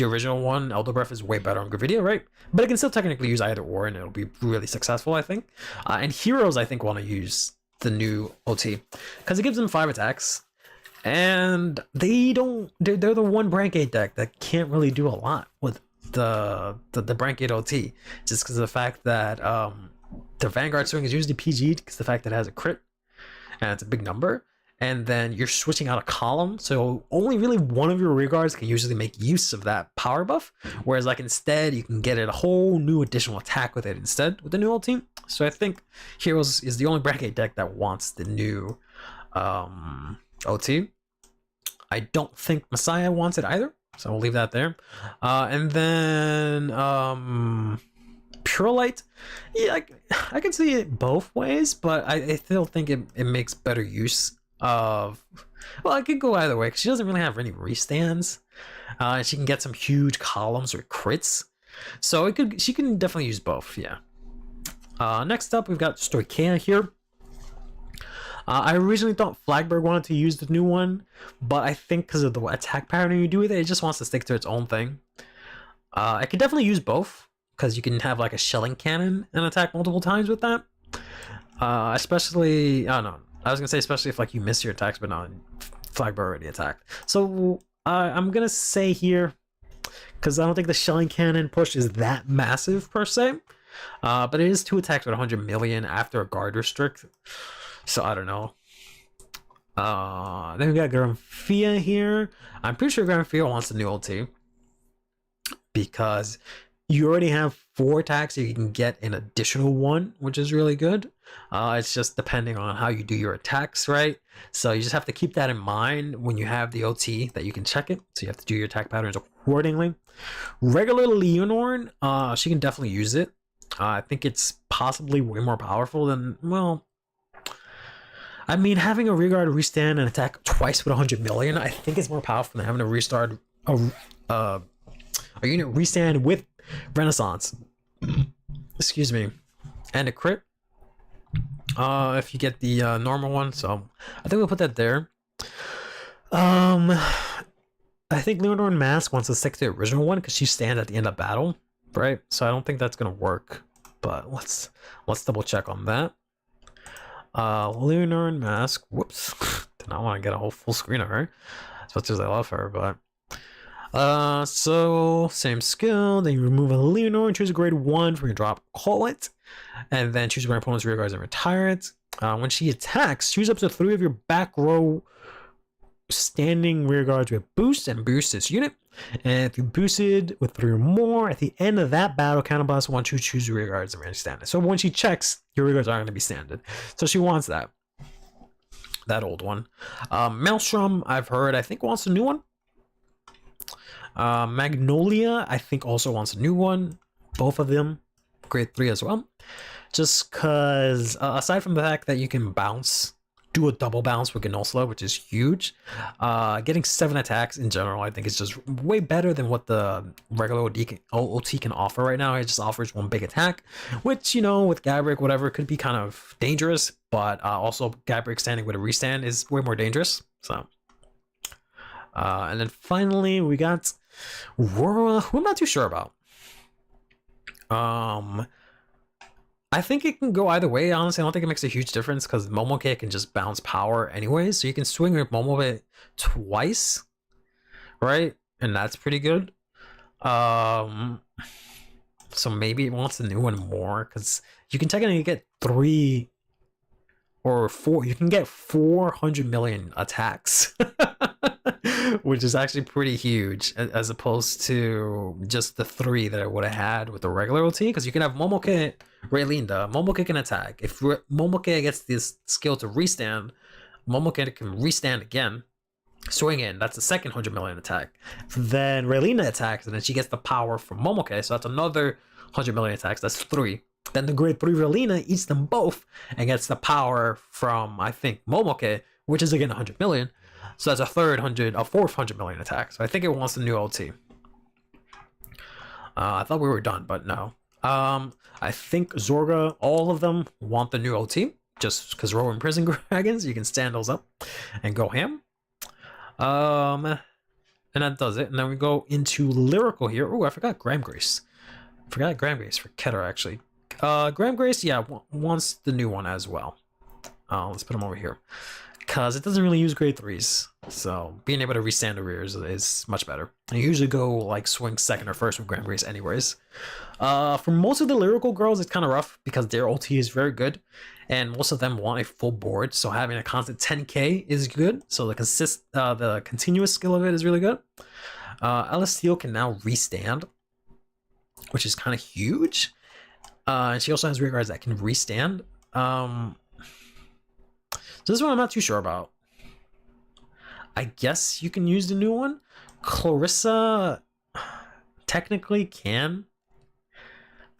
[SPEAKER 2] original one, Elder Breath, is way better on Gravidia, right? But it can still technically use either or, and it'll be really successful, I think. And Heroes, I think, want to use the new OT because it gives them 5 attacks, and they're the one Brankgate deck that can't really do a lot with the Brankgate OT, just because of the fact that the Vanguard swing is usually PG'd because the fact that it has a crit and it's a big number. And then you're switching out a column, so only really one of your rear guards can usually make use of that power buff. Whereas, like, instead, you can get a whole new additional attack with it instead with the new team. So I think Heroes is the only Brackgate deck that wants the new OT. I don't think Messiah wants it either. So we'll leave that there. And then Pure Light, yeah, I can see it both ways, but I still think it makes better use of. Well, I could go either way because she doesn't really have any restands. And she can get some huge columns or crits, so she can definitely use both. Yeah. Next up, we've got Stoicheia here. I originally thought Flagberg wanted to use the new one, but I think because of the attack pattern you do with it, it just wants to stick to its own thing. I could definitely use both, because you can have like a shelling cannon and attack multiple times with that. Especially, I don't know. I was gonna say especially if like you miss your attacks, but no, Flagberg already attacked. So I'm gonna say here, because I don't think the shelling cannon push is that massive per se, but it is 2 attacks with 100 million after a guard restrict. So I don't know. Then we got Granfia here. I'm pretty sure Granfia wants a new ulti, because you already have 4 attacks, so you can get an additional 1, which is really good. It's just depending on how you do your attacks, right? So you just have to keep that in mind when you have the OT, that you can check it. So you have to do your attack patterns accordingly. Regular Leonore, she can definitely use it. I think it's possibly way more powerful than, well, I mean, having a rearguard restand and attack twice with 100 million, I think it's more powerful than having to restart a unit restand with Renaissance. Excuse me. And a crit. If you get the normal one, so I think we'll put that there. I think Leonore Mask wants to stick to the original one because she stands at the end of battle, right? So I don't think that's gonna work. But let's double check on that. Leonore Mask. Whoops. Did not want to get a whole full screen of her, as much as I love her, but. So same skill, then you remove a Leonore and choose a grade 1 for your drop, call it, and then choose your opponent's rear guards and retire it. When she attacks, choose up to 3 of your back row standing rear guards with boost and boost this unit. And if you boosted with 3 or more, at the end of that battle, counterblast 1, choose your rear guards and stand. So when she checks, your rear guards aren't going to be standard. So she wants that old one. Maelstrom, I've heard, I think wants a new one. Magnolia, I think also wants a new one. Both of them, grade 3 as well. Just because, aside from the fact that you can bounce, do a double bounce with Gnosla, which is huge. Getting 7 attacks in general, I think is just way better than what the regular OT can offer right now. It just offers 1 big attack, which, you know, with Gabrick, whatever, could be kind of dangerous. But also, Gabrick standing with a restand is way more dangerous. So, and then finally, we got Aurora, who I'm not too sure about. I think it can go either way. Honestly, I don't think it makes a huge difference because Momoke can just bounce power anyways. So you can swing with Momoke twice, right? And that's pretty good. So maybe it wants a new one more because you can technically get 3 or 4. You can get 400 million attacks, which is actually pretty huge as opposed to just the 3 that I would have had with the regular OT. Because you can have Momoke, Raylinda. Momoke can attack. If Momoke gets this skill to restand, Momoke can restand again, swing in. That's the second 100 million attack. Then Raylinda attacks, and then she gets the power from Momoke. So that's another 100 million attacks. That's 3. Then the grade 3 Raylinda eats them both and gets the power from, I think, Momoke, which is again 100 million. So that's a fourth 100 million attack. So I think it wants the new OT. I thought we were done, but no. I think Zorga, all of them want the new OT, just because we're in Prison Dragons. You can stand those up and go ham. And that does it. And then we go into Lyrical here. Oh, I forgot Graham Grace. For Keter, actually. Graham Grace, yeah, wants the new one as well. Let's put him over here. Because it doesn't really use grade 3s. So being able to restand the rears is much better. I usually go like swing second or first with Graham Grace anyways. For most of the Lyrical girls, it's kind of rough because their OT is very good. And most of them want a full board. So having a constant 10k is good. So the continuous skill of it is really good. Celestial can now restand, which is kind of huge. And she also has rear guards that can restand. So this one I'm not too sure about. I guess you can use the new one, Clarissa technically can,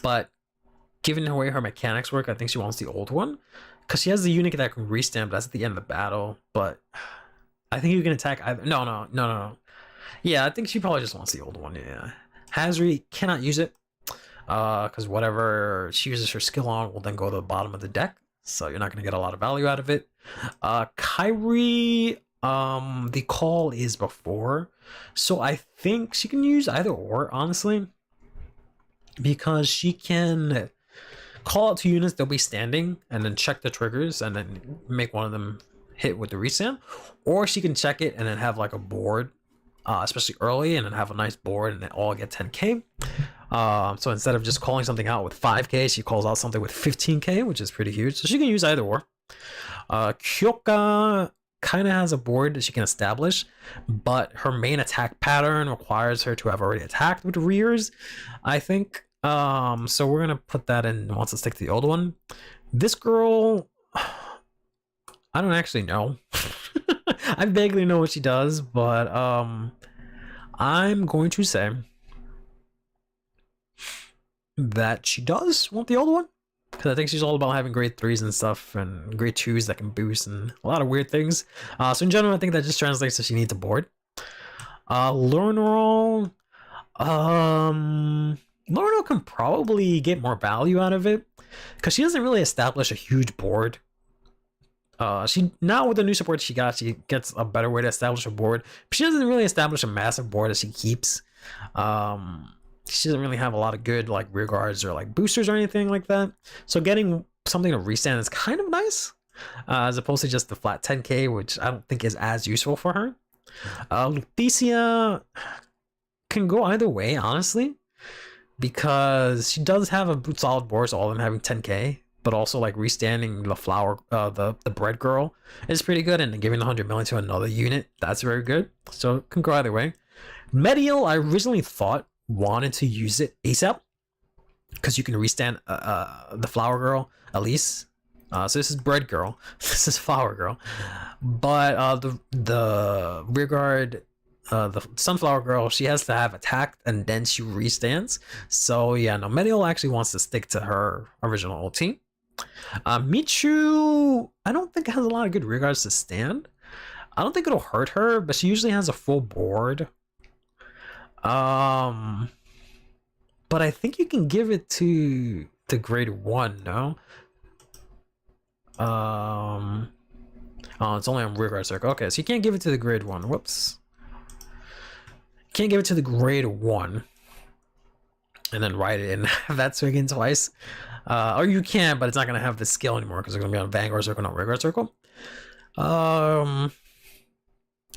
[SPEAKER 2] but given the way her mechanics work, I think she wants the old one. Because she has the unit that can restand, but that's at the end of the battle. But I think you can attack either. No. Yeah, I think she probably just wants the old one, yeah. Hazri cannot use it. Because whatever she uses her skill on will then go to the bottom of the deck. So you're not going to get a lot of value out of it. Kyrie, the call is before. So I think she can use either or, honestly. Because she can call out 2 units, they'll be standing, and then check the triggers, and then make one of them hit with the restand. Or she can check it and then have like a board, especially early, and then have a nice board, and then all get 10k. So instead of just calling something out with 5k, she calls out something with 15k, which is pretty huge. So she can use either or. Kyoka kind of has a board that she can establish, but her main attack pattern requires her to have already attacked with rears, I think. So we're gonna put that in, wants to stick to the old one. This girl, I don't actually know. I vaguely know what she does, but I'm going to say that she does want the old one, because I think she's all about having grade 3s and stuff, and grade 2s that can boost, and a lot of weird things. So in general, I think that just translates to she needs a board. Lornal, Lorna can probably get more value out of it, because she doesn't really establish a huge board. She now, with the new support she got, she gets a better way to establish a board, but she doesn't really establish a massive board that she keeps. She doesn't really have a lot of good like rear guards or like boosters or anything like that. So getting something to restand is kind of nice, as opposed to just the flat 10k, which I don't think is as useful for her. Lutetia can go either way, honestly, because she does have a solid board, so all of them having 10k, but also like restanding the flower, the bread girl is pretty good, and giving the 100 million to another unit, that's very good. So it can go either way. Medial, I originally thought wanted to use it ASAP, because you can restand the flower girl, Elise. So this is bread girl, this is flower girl, but the rear guard, the sunflower girl, she has to have attacked and then she restands. So yeah, no, Medial actually wants to stick to her original ulti. Michu, I don't think has a lot of good rear guards to stand. I don't think it'll hurt her, but she usually has a full board. But I think you can give it to grade 1, no? Oh, it's only on rear guard circle. Okay, so you can't give it to the grade 1. Whoops. Can't give it to the grade 1 and then write it in that swing twice. Or you can, but it's not gonna have the skill anymore because it's gonna be on Vanguard circle, not rear guard circle.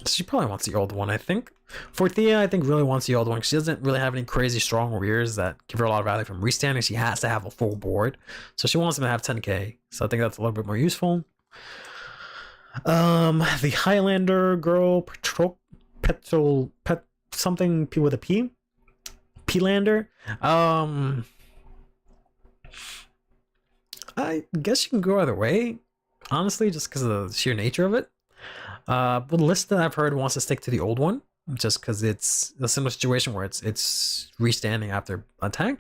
[SPEAKER 2] She probably wants the old one, I think. Forthea, I think, really wants the old one. She doesn't really have any crazy strong rears that give her a lot of value from restanding. She has to have a full board, so she wants them to have 10k. So I think that's a little bit more useful. The Highlander girl, something P with a P, P-lander. I guess you can go either way, honestly, just because of the sheer nature of it. But the list that I've heard wants to stick to the old one, just because it's a similar situation where it's restanding after attack.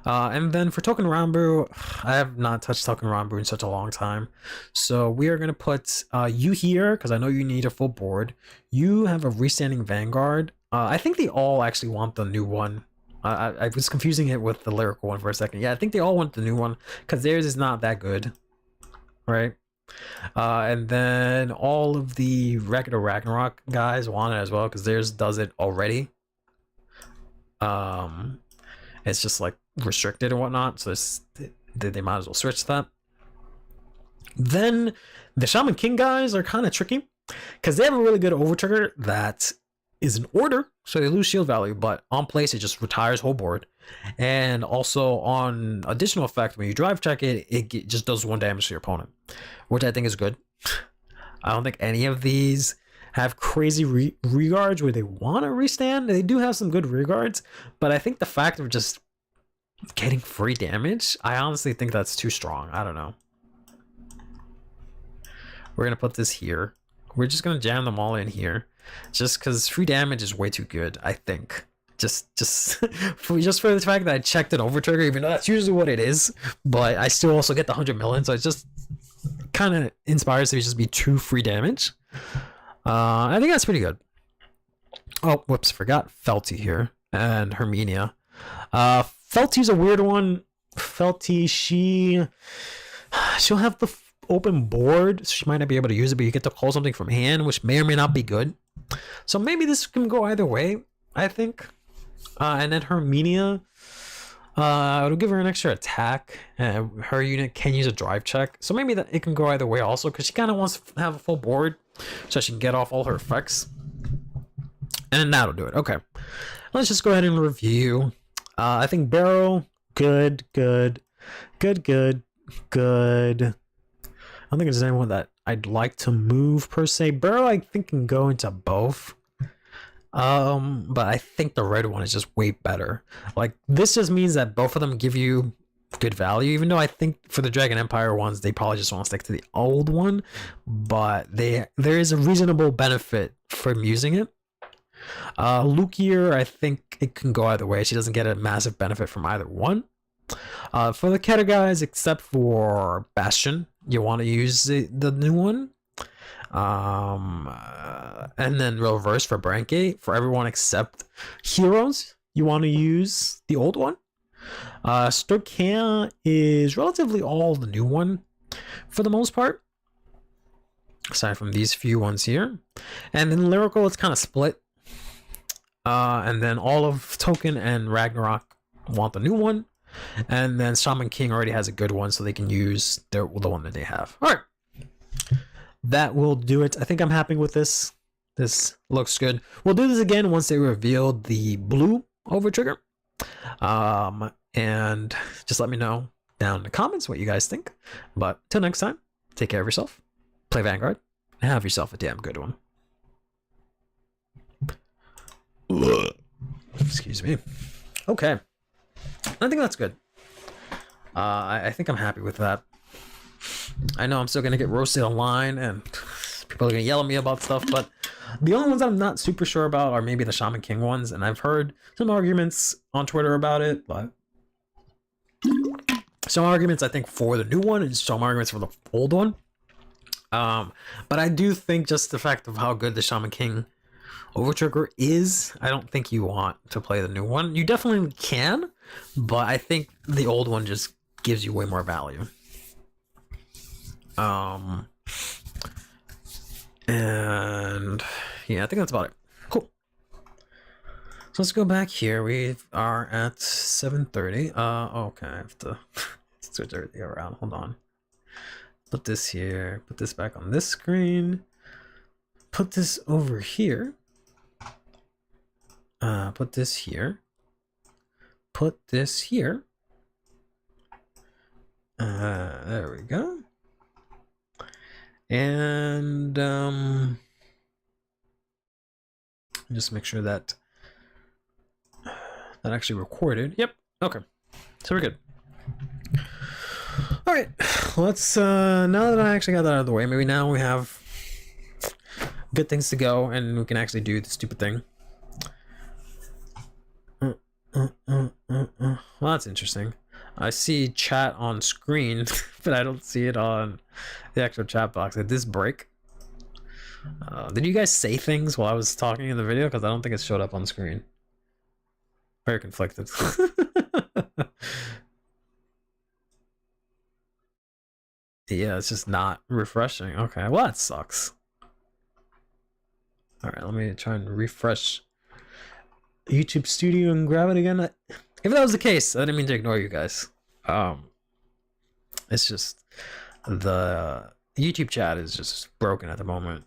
[SPEAKER 2] And then for Token Rambu, I have not touched Token Rambu in such a long time, so we are going to put you here because I know you need a full board. You have a restanding Vanguard. I think they all actually want the new one. I was confusing it with the lyrical one for a second. Yeah, I think they all want the new one because theirs is not that good, right? And then all of the regular Ragnarok guys want it as well because theirs does it already. It's just like restricted and whatnot, so they might as well switch to that. Then the Shaman King guys are kind of tricky because they have a really good over trigger that is an order, so they lose shield value, but on place it just retires whole board. And also on additional effect, when you drive check it, it just does 1 damage to your opponent, which I think is good. I don't think any of these have crazy rearguards where they want to restand. They do have some good rearguards, but I think the fact of just getting free damage, I honestly think that's too strong. I don't know. We're gonna put this here. We're just gonna jam them all in here, just because free damage is way too good. I think. Just for the fact that I checked an over trigger, even though that's usually what it is, but I still also get the 100 million, so it just kind of inspires to just be true free damage. I think that's pretty good. Oh, whoops, forgot Felty here and Herminia. Felty's a weird one. Felty, she'll have the open board, so she might not be able to use it, but you get to call something from hand, which may or may not be good. So maybe this can go either way, I think. And then Herminia, it'll give her an extra attack. Her unit can use a drive check, so maybe that it can go either way also, because she kind of wants to have a full board so she can get off all her effects. And that'll do it. Okay, let's just go ahead and review. I think Barrow, good. I don't think there's anyone that I'd like to move per se. Barrow, I think, can go into both. But I think the red one is just way better. Like, this just means that both of them give you good value, even though I think for the Dragon Empire ones, they probably just want to stick to the old one, but there is a reasonable benefit from using it. Lukier, I think it can go either way. She doesn't get a massive benefit from either one. For the Keter guys, except for Bastion, you want to use the new one. And then reverse for Brankgate. For everyone except heroes, you want to use the old one. Storkea is relatively all the new one for the most part, aside from these few ones here. And then Lyrical, it's kind of split. And then all of Token and Ragnarok want the new one. And then Shaman King already has a good one, so they can use the one that they have. All right. That will do it. I think I'm happy with this. This looks good. We'll do this again once they reveal the blue over trigger. And just let me know down in the comments what you guys think. But till next time, take care of yourself, play Vanguard, and have yourself a damn good one. Excuse me. Okay. I think that's good. I think I'm happy with that. I know I'm still gonna get roasted online and people are gonna yell at me about stuff, but the only ones that I'm not super sure about are maybe the Shaman King ones, and I've heard some arguments on Twitter about it, but some arguments I think for the new one and some arguments for the old one. But I do think just the fact of how good the Shaman King Overtrigger is, I don't think you want to play the new one. You definitely can, but I think the old one just gives you way more value. And yeah, I think that's about it. Cool. So let's go back here. We are at 7:30. Okay, I have to switch everything around. Hold on. Put this here. Put this back on this screen. Put this over here. Put this here. Put this here. There we go. And just make sure that that actually recorded. Yep. Okay. So we're good. All right. Let's now that I actually got that out of the way, maybe now we have good things to go and we can actually do the stupid thing. Well, that's interesting. I see chat on screen, but I don't see it on the actual chat box. Did this break? Did you guys say things while I was talking in the video? Because I don't think it showed up on screen. Very conflicted. Yeah, it's just not refreshing. Okay, well that sucks. Alright, let me try and refresh YouTube Studio and grab it again. If that was the case, I didn't mean to ignore you guys. It's just the YouTube chat is just broken at the moment.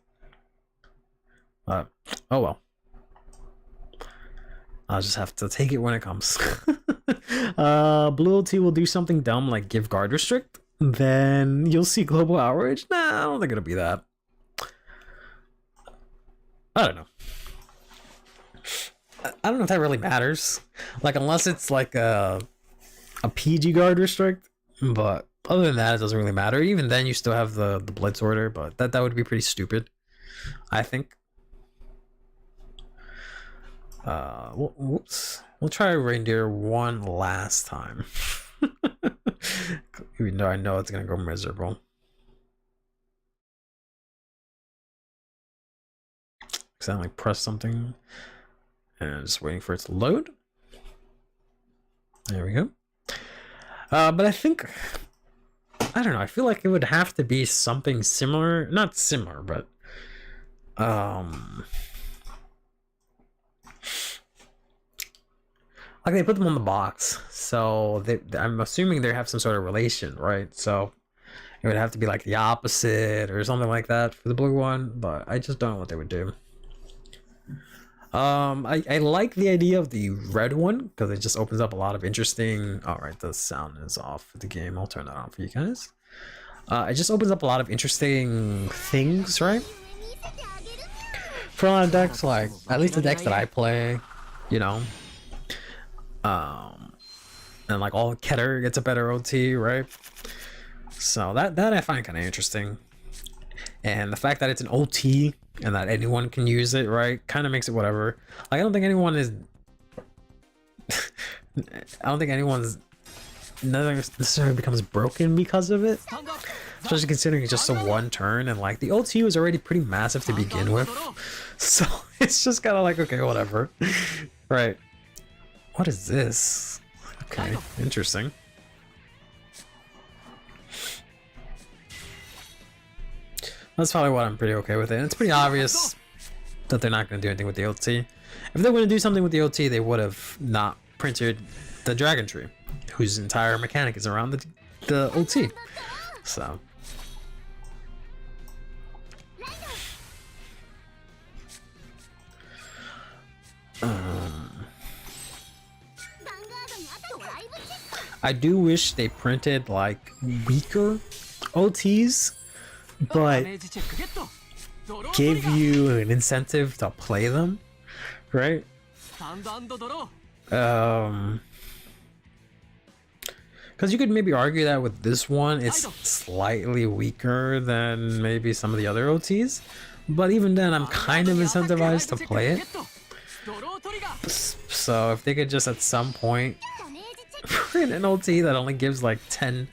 [SPEAKER 2] Oh well. I'll just have to take it when it comes. Blue LT will do something dumb like give guard restrict. Then you'll see global outrage. Nah, I don't think it'll be that. I don't know. I don't know if that really matters. Like, unless it's like a PG guard restrict. But other than that, it doesn't really matter. Even then, you still have the Blitz order, but that would be pretty stupid. I think. Whoops. We'll try reindeer one last time. Even though I know it's gonna go miserable. Accidentally press something and just waiting for it to load. There we go. But I think, I don't know, I feel like it would have to be something similar, not similar, but like they put them on the box, so I'm assuming they have some sort of relation, right? So it would have to be like the opposite or something like that for the blue one, but I just don't know what they would do. I like the idea of the red one because it just opens up a lot of interesting. All right, the sound is off for the game. I'll turn that on for you guys. It just opens up a lot of interesting things, right? For a lot of decks, like at least the decks that I play, you know. And like all Keter gets a better OT, right? So that I find kind of interesting, and the fact that it's an OT and that anyone can use it, right, kind of makes it whatever. Like I don't think anyone is I don't think anyone's nothing necessarily becomes broken because of it, especially considering it's just a one turn, and like the OT was already pretty massive to begin with, so it's just kind of like, okay, whatever. Right, what is this? Okay, interesting. That's probably what I'm pretty okay with it. And it's pretty obvious that they're not going to do anything with the OT. If they were going to do something with the OT, they would have not printed the Dragon Tree, whose entire mechanic is around the OT. So. I do wish they printed like weaker OTs, but gave you an incentive to play them, right? Because you could maybe argue that with this one, it's slightly weaker than maybe some of the other OTs, but even then, I'm kind of incentivized to play it. So if they could just at some point print an OT that only gives like 10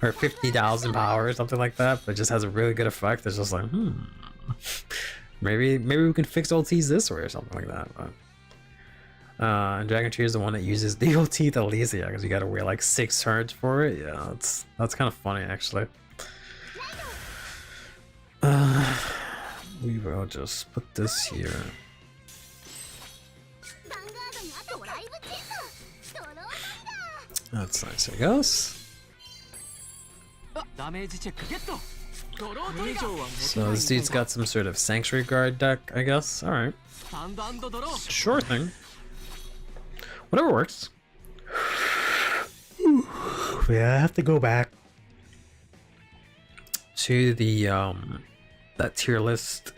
[SPEAKER 2] or 50,000 power or something like that, but just has a really good effect, it's just like, maybe we can fix OTs this way or something like that. But and Dragon Tree is the one that uses the OT the least, yeah, because you gotta wait like 6 turns for it. Yeah, that's kind of funny actually. We will just put this here. That's nice, I guess. So this dude's got some sort of Sanctuary Guard deck, I guess. Alright. Sure thing. Whatever works.
[SPEAKER 1] Yeah, I have to go back
[SPEAKER 2] to the that tier list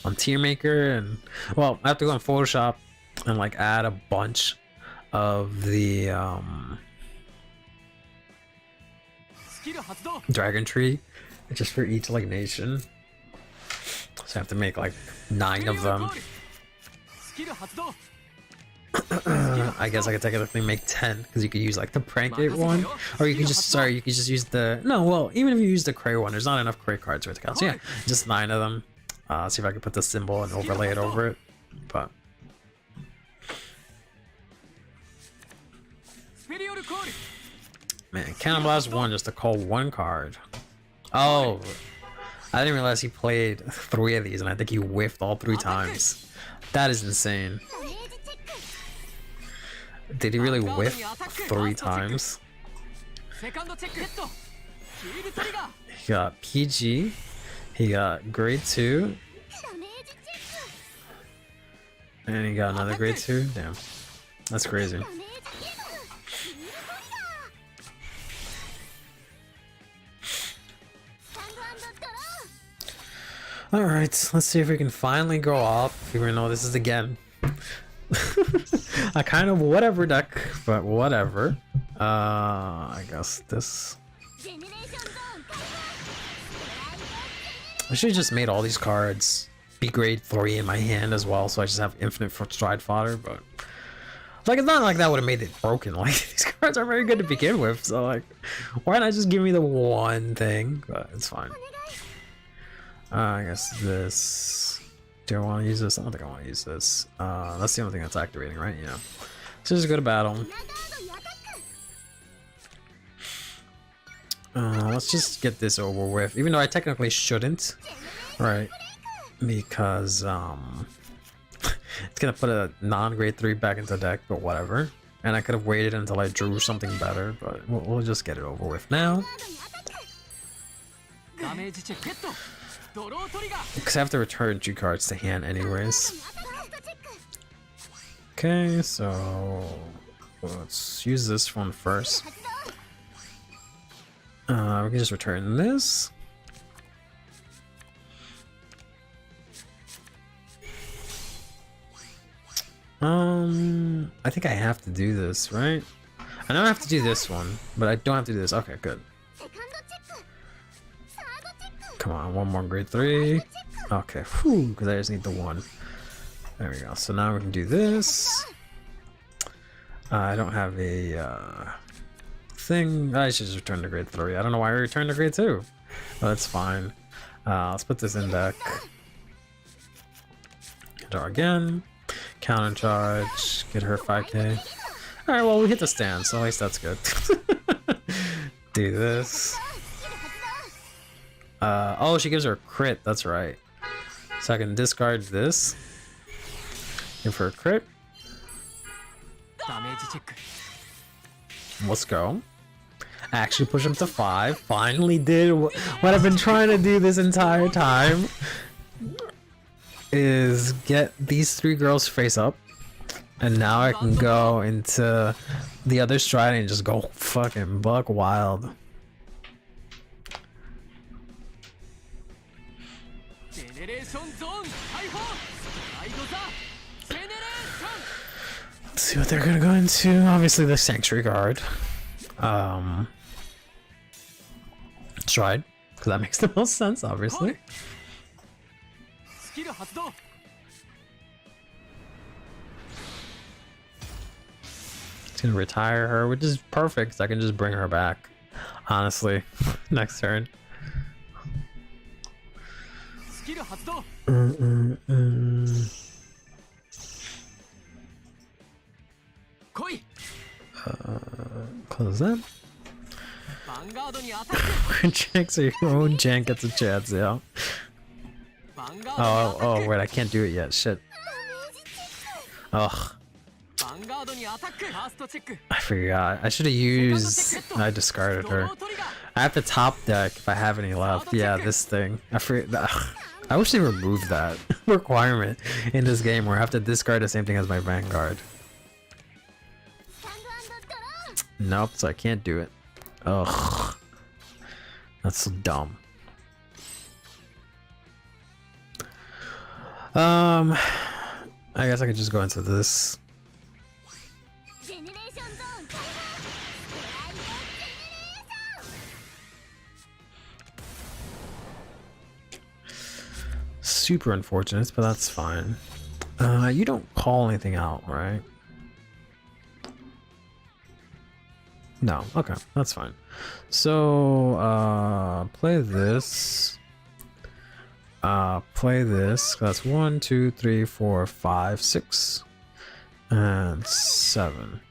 [SPEAKER 2] on Tier Maker, and well, I have to go on Photoshop and like add a bunch of the Dragon Tree just for each like nation. So I have to make like 9 of them. I guess I could take it if they make 10, because you could use like the prank it one, or you can just you could just use the even if you use the Cray one, there's not enough Cray cards for it to count. So yeah, just 9 of them. See if I can put the symbol and overlay it over it. But man, Cannon Blast 1 just to call 1 card. Oh, I didn't realize he played 3 of these, and I think he whiffed all 3 times. That is insane. Did he really whiff 3 times? He got PG. He got grade 2. And he got another grade 2. Damn. That's crazy. Alright, let's see if we can finally go off, even though this is again a kind of whatever deck, but whatever. I guess this. I should have just made all these cards be grade 3 in my hand as well, so I just have infinite stride fodder, but like it's not like that would have made it broken. Like these cards are very good to begin with, so like why not just give me the one thing? But it's fine. I guess this. Do I want to use this? I don't think I want to use this. That's the only thing that's activating, right? Yeah. So just go to battle. Let's just get this over with, even though I technically shouldn't, right? Because it's gonna put a non-grade 3 back into the deck, but whatever. And I could have waited until I drew something better, but we'll just get it over with now. Because I have to return 2 cards to hand anyways. Okay, so let's use this one first. We can just return this. I think I have to do this, right? I know I have to do this one, but I don't have to do this. Okay, good. Come on, one more grade 3. Okay, whew, because I just need the 1. There we go. So now we can do this. I don't have a thing. I should just return to grade 3. I don't know why I returned to grade 2. But that's fine. Let's put this in deck. Draw again. Counter charge. Get her 5k. Alright, well, we hit the stand, so at least that's good. Do this. Oh, she gives her a crit. That's right. So I can discard this. Give her a crit. Let's go. Actually push him to 5. Finally did what I've been trying to do this entire time. Is get these 3 girls face up. And now I can go into the other stride and just go fucking buck wild. Let's see what they're gonna go into. Obviously the Sanctuary Guard. Stride, because that makes the most sense, obviously. It's gonna retire her, which is perfect, so I can just bring her back. Honestly, next turn. Close that. Jank, so your own Jank gets a chance, yeah. Oh, wait, I can't do it yet. Shit. Ugh. I forgot. I should have used. I discarded her. I have to top deck if I have any left. Yeah, this thing. I forget. I wish they removed that requirement in this game where I have to discard the same thing as my Vanguard. Nope, so I can't do it. Ugh. That's so dumb. I guess I could just go into this. Super unfortunate, but that's fine. You don't call anything out, right? No, okay, that's fine. So, play this. Play this. That's 1, 2, 3, 4, 5, 6, and 7.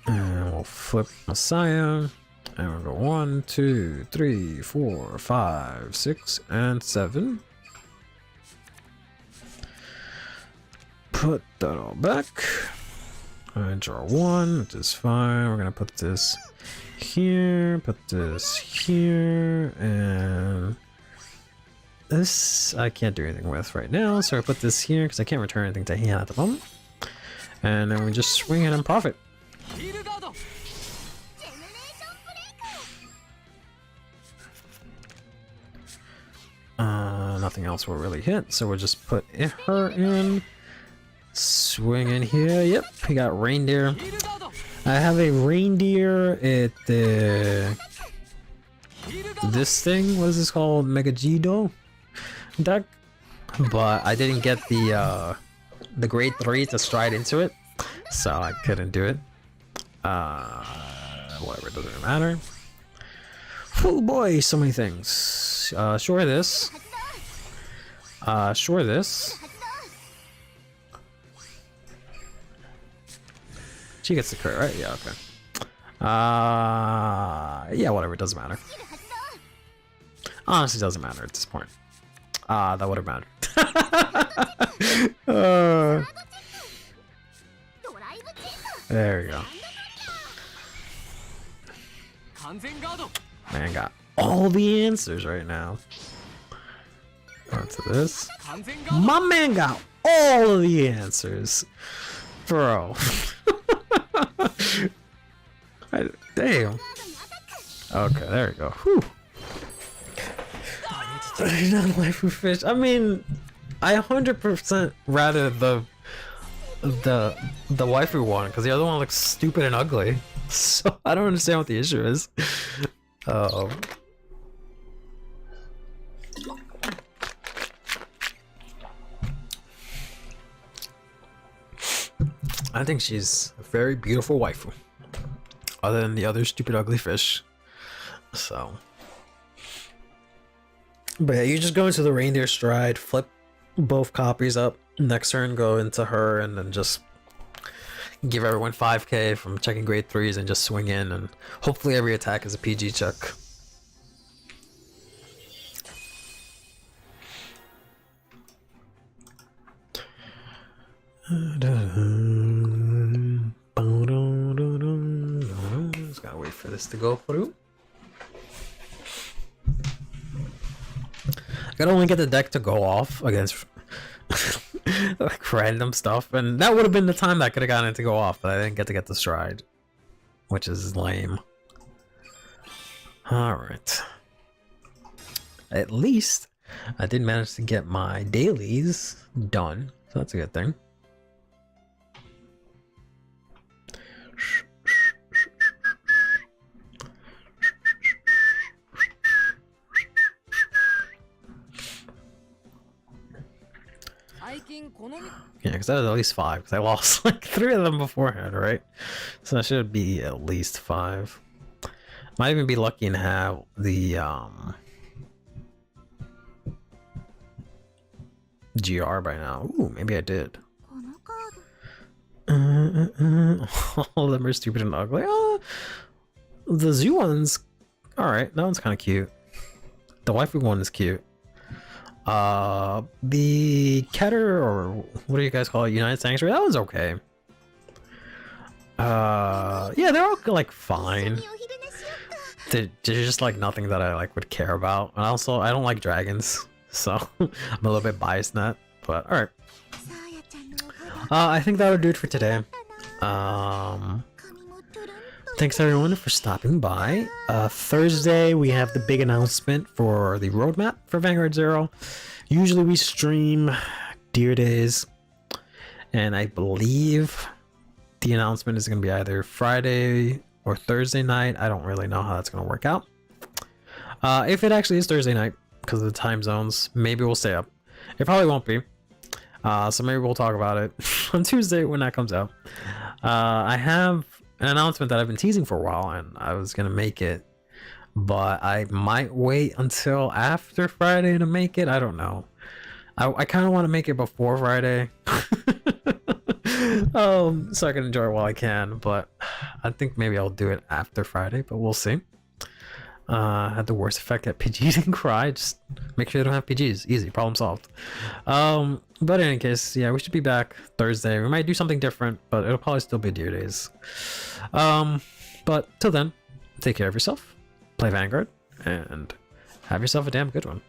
[SPEAKER 2] And we'll flip Messiah. And we'll go 1, 2, 3, 4, 5, 6, and 7. Put that all back. I draw 1, which is fine. We're gonna put this here, put this here, and this I can't do anything with right now. So I put this here because I can't return anything to hand at the moment. And then we just swing it and profit. Nothing else will really hit, so we'll just put her in. Swing in here. Yep, we got reindeer. I have a reindeer. It this thing. What is this called? Megajido deck. But I didn't get the grade 3 to stride into it, so I couldn't do it. Whatever, doesn't matter. Oh boy, so many things. Sure this. Sure this. She gets the crit, right? Yeah, okay. Yeah, whatever, it doesn't matter. Honestly, doesn't matter at this point. That would have mattered. There we go. Man got all the answers right now. Onto this. My man got all of the answers. Bro. Damn. Okay, there we go. Whew. 39 waifu fish. I mean, I 100% rather the waifu one, because the other one looks stupid and ugly. So I don't understand what the issue is. I think she's a very beautiful waifu, other than the other stupid ugly fish. So, but yeah, you just go into the reindeer stride, flip both copies up, next turn go into her, and then just give everyone 5k from checking grade 3s and just swing in, and hopefully every attack is a PG check. Just gotta wait for this to go through. I gotta only get the deck to go off against like random stuff, and that would have been the time that I could have gotten it to go off, but I didn't get to get the stride, which is lame. Alright. At least I did manage to get my dailies done, so that's a good thing. Yeah, because that was at least 5, because I lost like 3 of them beforehand, right? So that should be at least 5. Might even be lucky and have the GR by now. Ooh, maybe I did. All of them are stupid and ugly. The zoo one's alright, that one's kind of cute. The waifu one is cute. The Keter, or what do you guys call it, United Sanctuary, that one's okay. Yeah, they're all like fine. They're just like nothing that I like would care about, and also I don't like dragons, so I'm a little bit biased in that, but alright. I think that would do it for today. Thanks everyone for stopping by. Thursday we have the big announcement for the roadmap for Vanguard 0. Usually we stream Deer Days, and I believe the announcement is going to be either Friday or Thursday night. I don't really know how that's going to work out. If it actually is Thursday night, because of the time zones, maybe we'll stay up. It probably won't be. So maybe we'll talk about it on Tuesday when that comes out. I have an announcement that I've been teasing for a while, and I was going to make it, but I might wait until after Friday to make it. I don't know. I kind of want to make it before Friday. So I can enjoy it while I can, but I think maybe I'll do it after Friday, but we'll see. Had the worst effect at PGs and cry. Just make sure they don't have PGs. Easy, problem solved. But in any case, yeah, we should be back Thursday. We might do something different, but it'll probably still be Deer Days. But till then, take care of yourself, play Vanguard, and have yourself a damn good one.